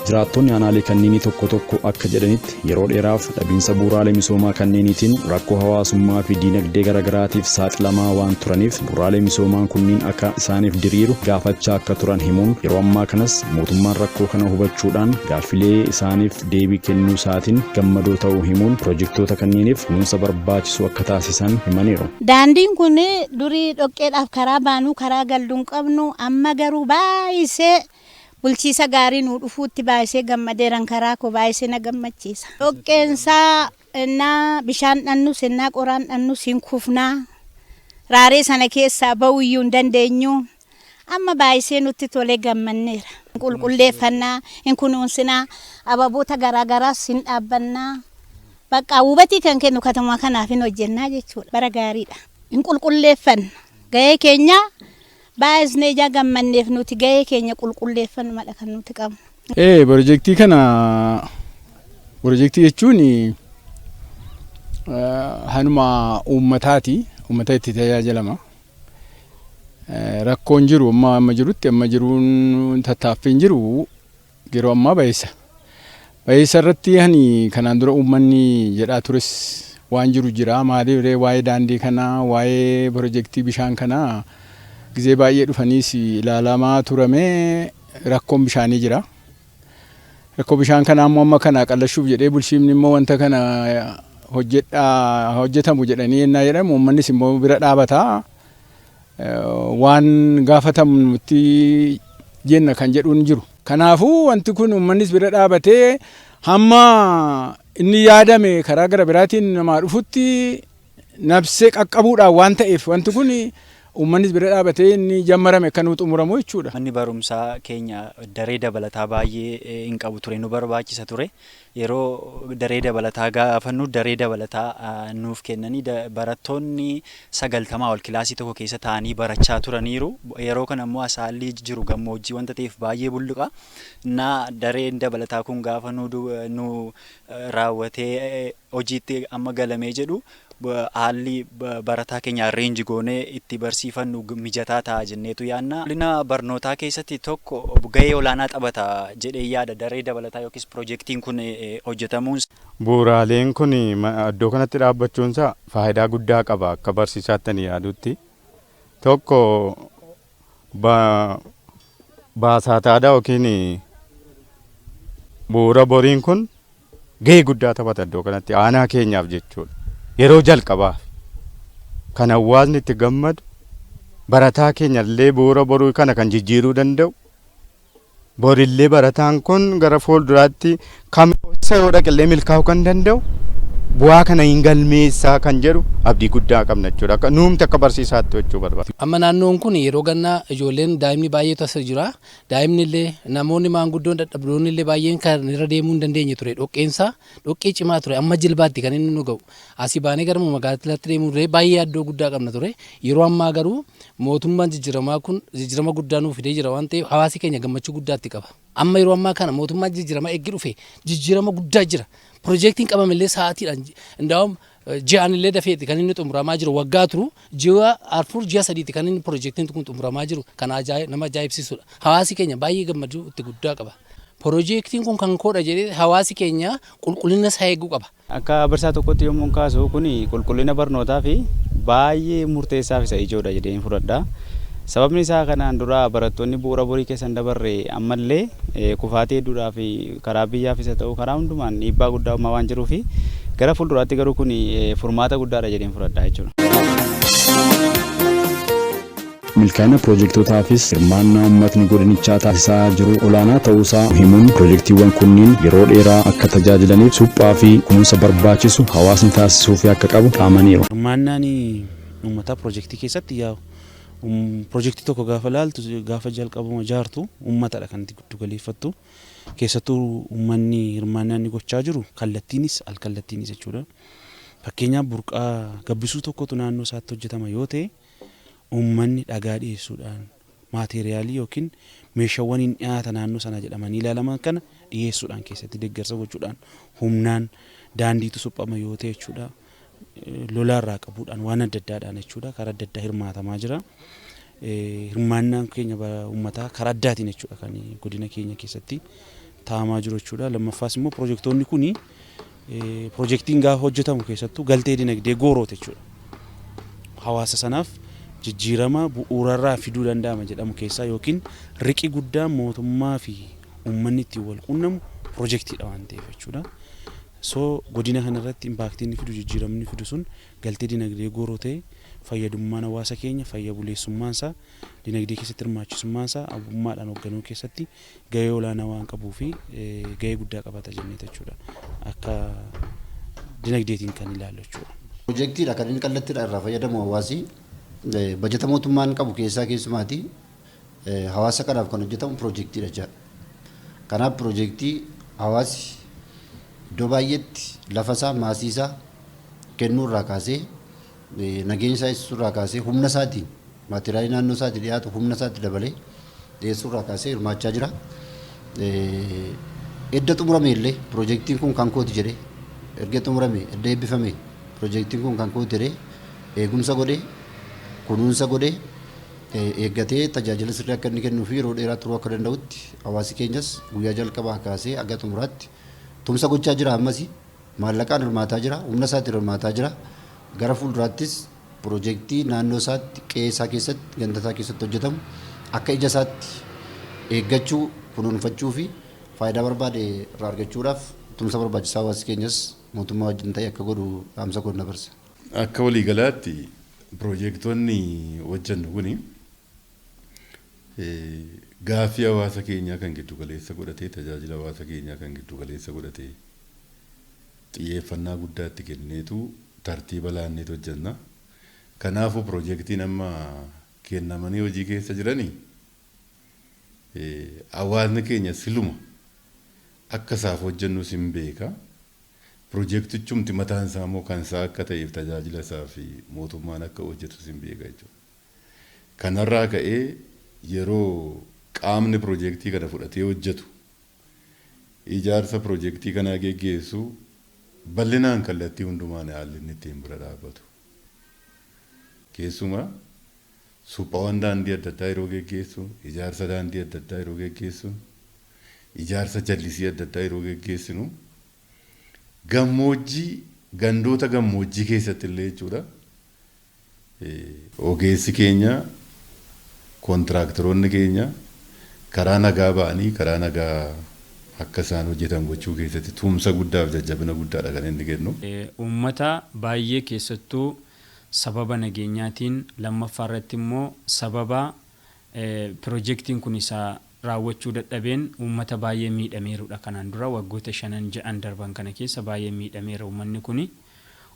Jiraattonni aanaalee kanneenii tokko tokko akka jedhanitti yeroo dheeraaf dhabiinsa bu'uuraalee misoomaa kanneeniitiin rakkoo hawaasummaa fi diinagdee garaagaraatiif saaxilamaa waan turaniif bu'uuraalee misoomaa kunniin akka isaaniif diriiru gaafachaa akka turan himuun yeroo ammaa kanas mootummaan rakkoo kana hubachuudhaan gaaffilee isaaniif deebii kennuu isaatiin gammadoo ta'uu himuun piroojeektoota kanneeniif kunuunsa barbaachisu akka taasisan himaniiru. Daandiin kun durii dhoqqeedhaaf karaa baanuu karaa galduun qabnu amma garuu baay'isee bulchiisa gaarii nuu dhufuutti baay'isee gammadeeran karaa koo baay'isee na gammachiisa. Dhoqqeensaa innaa bishaan dhannus innaa qoraan dhannus hin kufnaa raaree sana keessaa ba'uyyuu hin dandeenyu amma baay'isee nutti tolee gammanneera. Qulqulleeffannaa hin kunuunsinaa ababoota garaagaraas hin dhaabbannaa bakka hubatii kan kennu katama kanaaf hin hojjennaa jechuudha. Bara gaariidha. Hin qulqulleeffanna gahee keenya. Baay'isnee ija gammanneef nuti gahee keenya qulqulleeffannudha kan nuti qabnu. Piroojeektii kana piroojeektii jechuun hanuma uummataati. Uummata itti tajaajilama. Rakkoon jiru amma jirutti amma jiruun tattaaffiin jiru yeroo ammaa baay'isa. Baay'isa irratti hani kanaan dura uummanni jedhaa tures waan jiru jira. Maaliif waa'ee daandii kanaa waa'ee piroojeektii bishaan kanaa gizee baay'ee dhufaniis ilaalamaa turamee rakkoon bishaanii jira. Rakkoo bishaan kana amma kana qallashuuf jedhee bulchiinsi immoo wanta kana hojjetamu jedhanii yennaa jedhamu uummannis immoo bira dhaabataa waan gaafatamutti jenna kan jedhuun jiru. Kanaafuu wanti kun uummannis bira dhaabatee hamma inni yaadame karaa gara biraatiin namaa dhufutti nabsee qaqqabuudhaan waan ta'eef wanti kun uummannis bira dhaabatee inni jammarame kan nuti xumuramu jechuudha. Manni barumsaa keenya daree dabalataa baay'ee hin qabu ture nu barbaachisa ture. Yeroo daree dabalataa gaafannu daree dabalataa nuuf kennanii barattoonni 90 ol kilaasii tokko keessa taa'anii barachaa turaniiru. Yeroo kana immoo asaalli jiru gammoojjii wanta ta'eef baay'ee bulluqa. Dareen dabalataa kun gaafa nu raawwatee hojiitti amma galamee jedhu haalli barataa keenya reenji goonee itti barsiifannu mijataa ta'a jenneetu yaadna. Qulqullina barnootaa keessatti tokko gahee olaanaa taphata jedhee yaada daree dabalataa yookiis piroojeektiin kun hojjetamuun. Bu'uuraaleen kun iddoo kanatti dhaabbachuunsaa faayidaa guddaa qaba akka barsiisaatti yaadutti. Tokko baasaataadha yookiin bu'uura boriin kun gahee guddaa taphata iddoo kanatti aanaa keenyaaf jechuudha. Yeroo jalqabaaf kan hawaasni itti gammadu barataa keenya illee bu'uura boruu kana kan jijjiiruu danda'u borillee barataan kun gara fuulduraatti kamisa yoo dhaqillee milkaa'uu kan danda'u bu'aa kana hin galmeessaa kan jedhu abdii guddaa qabna jechuudha. Akka nuumti akka barsiisaatti jechuu barbaada. Amma naannoon kun yeroo gannaa ijoolleen daa'imni baay'eetu as jira. Daa'imni illee namoonni maanguddoon dadhabdoonni illee baay'een kan irra deemuu hin dandeenye ture. Dhoqqee cimaa ture. Amma jilbaatti kan inni nu ga'u. Asii baanee gara magaalaatti deemuu ture baay'ee addoo guddaa qabna ture. Yeroo ammaa garuu mootummaan jijjiiramaa kun jijjiirama guddaa nuuf fidee jira waan ta'eef hawaasi keenya gammachuu guddaatti qaba. Amma yeroo ammaa kana mootummaan jijjiirama eeggi dhufe jijjiirama guddaa jira. Piroojeektiin qabamillee sa'aatiidhaan ndaawam ji'aan illee dafeeti kan inni xumuramaa jiru waggaa turu ji'a afur ji'a sadiitti kan inni piroojeektiin kun xumuramaa jiru kan nama ajaa'ibsiisudha. Hawaasi keenya baay'ee gammachuu itti guddaa qaba. Piroojeektiin kun kan koodha jedhee hawaasi keenya qulqullina isaa eeguu qaba. Akka barsaa tokkotti yommuu kaasu kun qulqullina barnootaa fi baay'ee murteessaa fi isa ijoodha jedhee fudhadha. Sababni isaa kanaan dura barattoonni bu'uura borii keessa hin dabarre ammallee kufaatii hedduudhaa fi karaa biyyaafis haa ta'u karaa hundumaan dhiibbaa guddaa uumaa waan jiruuf gara fuulduraatti garuu kun furmaata guddaadha jedheen fudhadha jechuudha. Milkaa'ina piroojektootaafis hirmaannaa uummatni godinichaa taasisaa jiru olaanaa ta'uusaa himuun piroojeektiiwwan kunniin yeroo dheeraa akka tajaajilaniif suphaa fi kunuunsa barbaachisu hawaasni taasisuuf akka qabu dhaamaniiru. Hirmaannaan uummataa piroojeektii keessatti yaa'u. Piroojeektii tokko gaafa laaltu gaafa jalqabuma ijaartu uummatadha kan itti giddu galeeffattu. Keessattuu uummanni hirmaannaa inni gochaa jiru kallattiinis alkallattiinis jechuudha. Fakkeenyaaf burqaa gabbisuu tokkotu naannoo isaatti hojjetama yoo ta'e uummanni dhagaa dhiyeessuudhaan maateeriyaalii yookiin meeshaawwan hin dhiyaata naannoo sana jedhamanii ilaalaman kana dhiyeessuudhaan keessatti deeggarsa gochuudhaan humnaan daandiitu suphama yoo ta'e jechuudha. Lolaarraa qabuudhaan waan adda addaadhaan jechuudha karaa adda addaa hirmaatamaa jira. Hirmaannaan keenya uummataa karaa addaatiin jechuudha kan godina keenya keessatti taa'amaa jiru jechuudha. Lammaffaas immoo piroojeektoonni kuni piroojeektiin gaafa hojjetamu keessattuu galtee dinagdee goorooti jechuudha. Hawaasa sanaaf jijjiirama bu'uurarraa fiduu danda'ama jedhamu keessaa yookiin riqi guddaa mootummaa fi uummanni ittiin wal quunnamu piroojeektiidha waan ta'eef jechuudha. Godina kanarratti impaaktiin fidu jijjiiramni fidu sun galtee dinagdee gooroo ta'e fayyadummaan hawaasa keenya fayya buleessummaansaa dinagdee keessatti hirmaachisummaansaa abbummaadhaan hoogganuu keessatti gahee olaanaa waan qabuu fi gahee guddaa qabata jennee jechuudha. Akka dinagdeetiin kan ilaallu jechuudha. Piroojeektiidha kan inni kallattiidhaan irraa fayyadamu hawaasi bajeta mootummaan qabu keessaa keessumaati hawaasa kanaaf kan hojjetamu piroojeektiidha jechuudha. Kanaaf piroojeektii hawaasi iddoo baay'eetti lafa isaa maasii isaa kennuu irraa kaasee nageenya isaa eegsisuu irraa kaasee humna isaatiin maatiriyaalii naannoo isaatti dhiyaatu humna isaatti dabalee dhiyeessuu irraa kaasee hirmaachaa jira. Edda xumurame illee piroojeektiin kun kan kooti jedhee erga xumurame edda eebbifame piroojeektiin kun kan kooti jedhee eegumsa godhee kunuunsa godhee eeggatee tajaajila sirrii akka inni kennuu fi yeroo dheeraa turuu akka danda'utti hawaasi keenyas guyyaa jalqabaa kaasee aga xumuraatti tumsa gochaa jira. Ammas maallaqaan hirmaataa jira, humna isaatiin hirmaataa jira. Gara fuulduraattis piroojeektii naannoo isaatti qe'ee isaa keessatti ganda isaa keessatti hojjetamu akka ija isaatti eeggachuu kunuunfachuu fi faayidaa barbaade irraa argachuudhaaf tumsa barbaachisaa hawaasi keenyas mootummaa wajjin ta'e akka godhu dhaamsa godhu dabarsa. Akka waliigalaatti piroojeektoonni hojjennu kuni gaaffii hawaasa keenyaa kan giddu galeessa godhatee tajaajila hawaasa keenyaa kan giddu galeessa godhatee xiyyeeffannaa guddaatti kenneetu tartiiba laanneetu hojjenna. Kanaafuu piroojeektiin amma kennamanii hojii keessa jiranii hawaasni keenya siluma akka isaaf hojjennu sin beeka. Piroojeektichumti mataan isaa immoo kan isaa akka ta'eef tajaajila isaa fi mootummaan akka hojjetu sin beeka jechuudha. Kanarraa ka'ee yeroo qaamni piroojeektii kana fudhatee hojjetu ijaarsa piroojeektii kanaa geggeessu bal'inaan kallattii hundumaan haalli inni ittiin bira dhaabbatu. Keessumaa suphaawwan daandii adda addaa yeroo geggeessu, ijaarsa daandii adda addaa yeroo geggeessu, ijaarsa jallisii adda addaa yeroo geggeessinu gammoojjii gandoota gammoojjii keessatti illee jechuudha. Ogeessi keenya kontiraaktaroonni keenya karaa nagaa ba'anii karaa nagaa akka isaan hojjetan gochuu keessatti tumsa guddaa fi jajjabina guddaadha kan inni kennu. Uummata baay'ee keessattuu sababa nageenyaatiin lammaffaa irratti immoo sababa piroojeektiin kun isaa raawwachuu dadhabeen uummata baay'ee miidhameerudha. Kanaan dura waggoota 5-6 darban kana keessa baay'ee miidhameera uummanni kuni.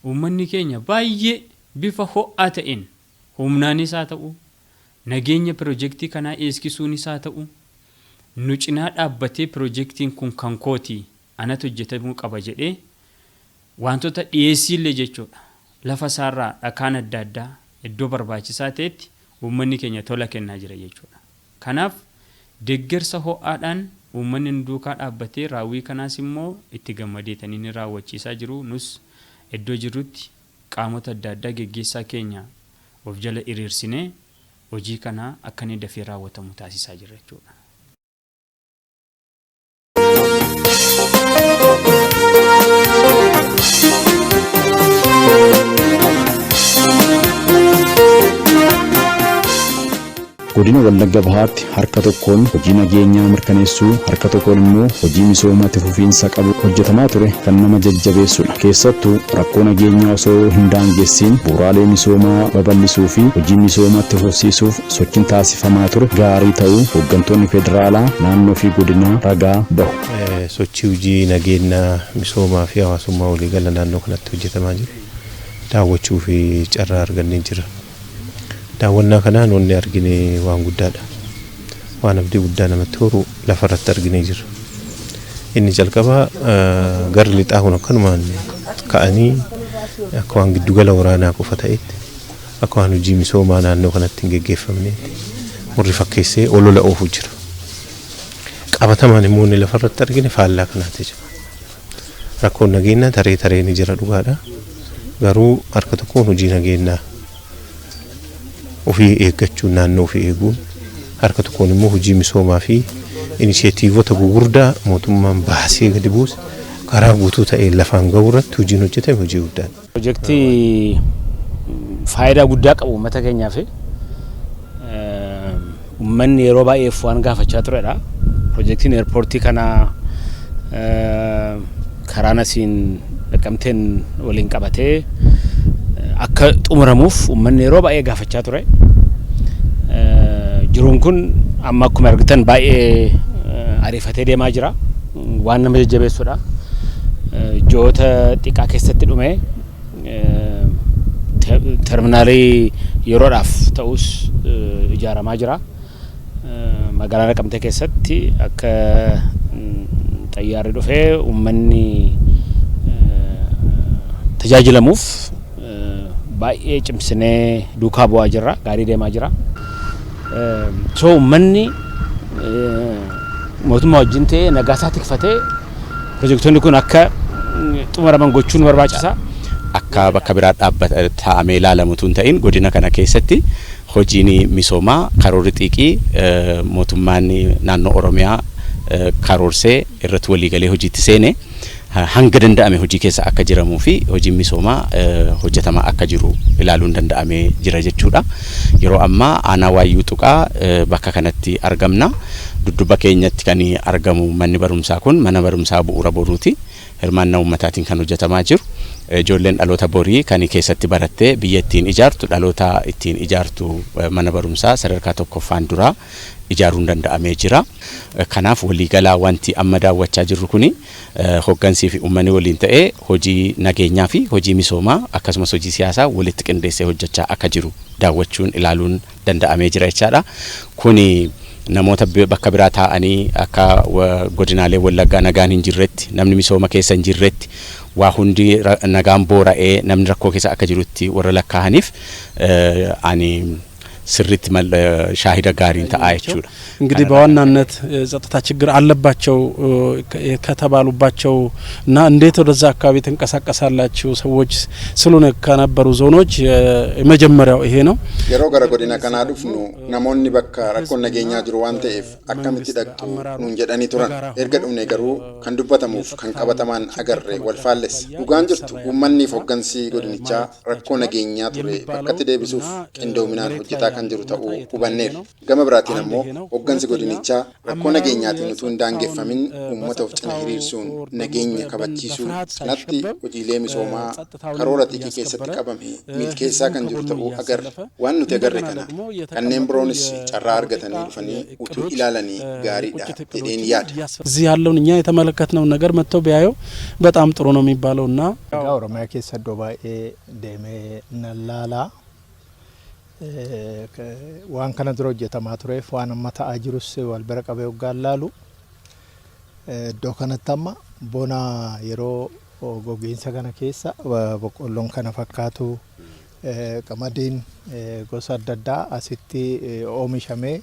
Uummanni keenya baay'ee bifa ho'aa ta'een humnaanis haa ta'u nageenya piroojeektii kanaa eeskisuunis haa ta'u nu cinaa dhaabbatee piroojeektiin kun kan kooti anatu hojjetamuu qaba jedhee wantoota dhiyeessiillee jechuudha. Lafa isaarraa dhakaan adda addaa iddoo barbaachisaa ta'etti uummanni keenya tola kennaa jira jechuudha. Kanaaf deeggarsa ho'aadhaan uummanni nu duukaa dhaabbatee raawwii kanaas immoo itti gammadeetanii ni raawwachiisaa jiru. Nus iddoo jirrutti qaamota adda addaa geggeessaa keenya of jala hiriirsinee hojii kana akka inni dafee raawwatamu taasisaa jira jechuudha. Godina Wallagga Bahaatti harka tokkoon hojii nageenyaa mirkaneessuu harka tokkoon immoo hojii misoomaatti fufiinsa qabu hojjetamaa ture kan nama jajjabeessudha. Keessattuu rakkoo nageenyaa osoo hin daangessiin bu'uuraalee misoomaa babal'isuu fi hojii misoomaatti fufsiisuuf sochiin taasifamaa ture gaarii ta'uu hooggantoonni federaalaa naannoo fi godinaa ragaa bahu. Sochii hojii nageenyaa misoomaa fi hawaasummaa waliigala naannoo kanatti hojjetamaa jiru daawwachuu fi carraa argannee jira. Daawwannaa kanaan wanni argine waan guddaadha. Waan abdii guddaa namatti horu lafarratti arginee jira. Inni jalqabaa gara lixaa kun akkanumaan ka'anii akka waan giddugala waraanaa qofa ta'etti akka waan hojii misoomaa naannoo kanatti hin geggeeffamneetti warri fakkeessee olola oofu jira. Qabatamaan immoo inni lafarratti argine faallaa kanaatti jira. Rakkoon nageenyaa taree taree ni jira dhugaadha. Garuu harka tokkoon hojii nageenyaa ofii eeggachuun naannoo ofii eeguun harka tokkoon immoo hojii misoomaa fi inisheetiivota gurguddaa mootummaan baasee gadi buuse karaa guutuu ta'een lafaan ga'uu irratti hojiin hojjetame hojii guddaadha. Piroojeektii faayidaa guddaa qabu uummata keenyaaf uummanni yeroo baay'eef waan gaafachaa turedha. Piroojeektiin eerpoortii kana karaa nasiin dhaqqamteen waliin qabatee akka xumuramuuf uummanni yeroo baay'ee gaafachaa ture. Jiruun kun amma akkuma argitan baay'ee ariifatee deemaa jira. Waan nama jajjabeessudha. Ji'oota xiqqaa keessatti dhume terminaalii yeroodhaaf ta'us ijaaramaa jira. Magaalaa Naqamtee keessatti akka xayyaarri dhufee uummanni tajaajilamuuf baay'ee cimsinee duukaa bu'aa jirra, gaarii deemaa jira. So uummanni mootummaa wajjin ta'ee nagaa isaa tikfatee piroojeektoonni kun akka xumuraman gochuun barbaachisa. Akka bakka biraa dhaabbata taa'amee ilaalamutu hin ta'in godina kana keessatti hojiin misoomaa karoorri xiiqii mootummaan naannoo Oromiyaa karoorsee irratti waliigalee hojiitti seene hanga danda'ame hojii keessa akka jiramuu fi hojiin misoomaa hojjetamaa akka jiru ilaaluun danda'amee jira jechuudha. Yeroo ammaa aanaa Waayyuu Tuqaa bakka kanatti argamna. Dudduuba keenyatti kan argamu manni barumsaa kun mana barumsaa bu'uura boruuti. Hirmaannaa uummataatiin kan hojjetamaa jiru. ijoolleen dhaloota borii kan keessatti barattee biyya ittiin ijaartu dhaloota ittiin ijaartu mana barumsaa sadarkaa tokkoffaan duraa ijaaruun danda'amee jira. Kanaaf waliigalaa wanti amma daawwachaa jirru kuni hoggansii fi uummanni waliin ta'ee hojii nageenyaa fi hojii misoomaa akkasumas hojii siyaasaa walitti qindeessee hojjechaa akka jiru daawwachuun ilaaluun danda'amee jira jechaadha. Kuni namoota bakka biraa taa'anii akka godinaalee Wallaggaa nagaan hin jirretti namni misooma keessa hin jirretti waa hundi nagaan boora'ee namni rakkoo keessa akka jirutti warra lakkaa'aniif ani ስሪት ሻሂዳ ጋሪን ተአይቹላ እንግዲህ በዋናነት ጸጥታ ችግር አለባቸው ከተባሉባቸው እና እንዴት ወደዛ አካባቢ ተንቀሳቀሳላችሁ ሰዎች ስለሆነ ከነበሩ ዞኖች የመጀመሪያው ይሄ ነው የሮ ገረ ጎዲና ከና ዱፍኑ ናሞኒ በካ ረኮን ነገኛ ጅሩ ዋንቴፍ አከምቲ ደቅቱ ኑን ጀዳኒ ቱራን ኤርገዱም ነገሩ ከንዱበተሙፍ ከንቀበተማን አገሬ ወልፋለስ ዱጋን ጅርቱ ኡመኒ ፎገንሲ ጎድኒቻ ረኮ ነገኛ ቱሬ በከት ደብሱፍ ቅንዶሚናን ሆጀታ kan jiru ta'uu hubanneerra. Gama biraatiin ammoo hoggansi godinichaa rakkoo nageenyaatiin utuu hin daangeffamin uummata of cina hiriirsuun nageenya kabachiisuu sanatti hojiilee misoomaa karoora xiqqii keessatti qabame milkeessaa kan jiru ta'uu agarra. Waan nuti agarre kana kanneen biroonis carraa argatanii dhufanii utuu ilaalanii gaariidha jedheen yaada. እዚህ ያለውን እኛ የተመለከትነውን ነገር መጥተው ቢያዩ በጣም ጥሩ ነው የሚባለውና ኦሮሚያ ኬሳ ዶባኤ ደሜ ነላላ waan kana dura hojjetamaa tureef waan amma ta'aa jirus wal bira qabee hoggaan laalu iddoo kanatti amma bona yeroo gogiinsa kana keessa boqqolloon kana fakkaatu qamadiin gosa adda addaa asitti oomishamee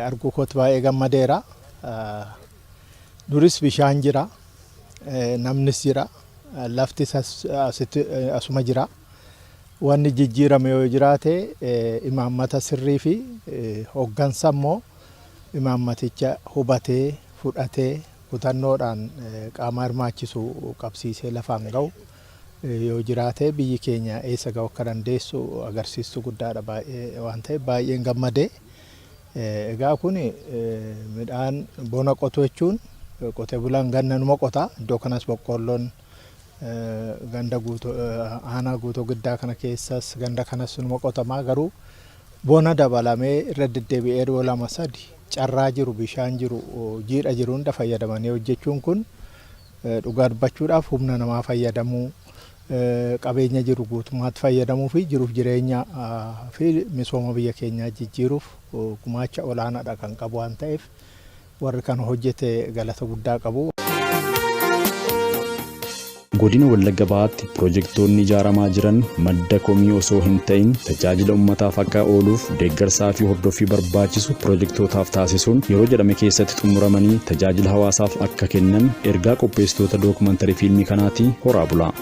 arguu kootti baay'ee gammadeera. Duris bishaan jira, namnis jira, laftis asitti asuma jira. Wanni jijjiirame yoo jiraate imaammata sirrii fi hoggansa immoo imaammaticha hubatee fudhatee kutannoodhaan qaama hirmaachisu qabsiisee lafaan ga'u yoo jiraate biyyi keenya eessa ga'u akka dandeessu agarsiistuu guddaadha baay'ee waan ta'eef baay'een gammadee. Egaa kun midhaan bona qotu jechuun qotee bulaan ganna numa qota iddoo kanas boqqolloon ganda guutuu aanaa guutuu giddaa kana keessas ganda kanas numa qotamaa garuu bona dabalamee irra deddeebi'ee yeroo lama sadi carraa jiru bishaan jiru jiidha jiru hunda fayyadamanii hojjechuun kun dhugaa dubbachuudhaaf humna namaa fayyadamuu qabeenya jiru guutummaatti fayyadamuu fi jiruuf jireenya fi misooma biyya keenyaa jijjiiruuf gumaacha olaanaadha kan qabu waan ta'eef warri kan hojjete galata guddaa qabu. Godina Wallagga Bahaatti piroojeektoonni ijaaramaa jiran madda komii osoo hin ta'in tajaajila uummataaf akka ooluuf deeggarsaa fi hordoffii barbaachisu piroojeektootaaf taasisuun yeroo jedhame keessatti xumuramanii tajaajila hawaasaaf akka kennan ergaa qopheessitoota dookumantarii fiilmii kanaati horaa bulaa.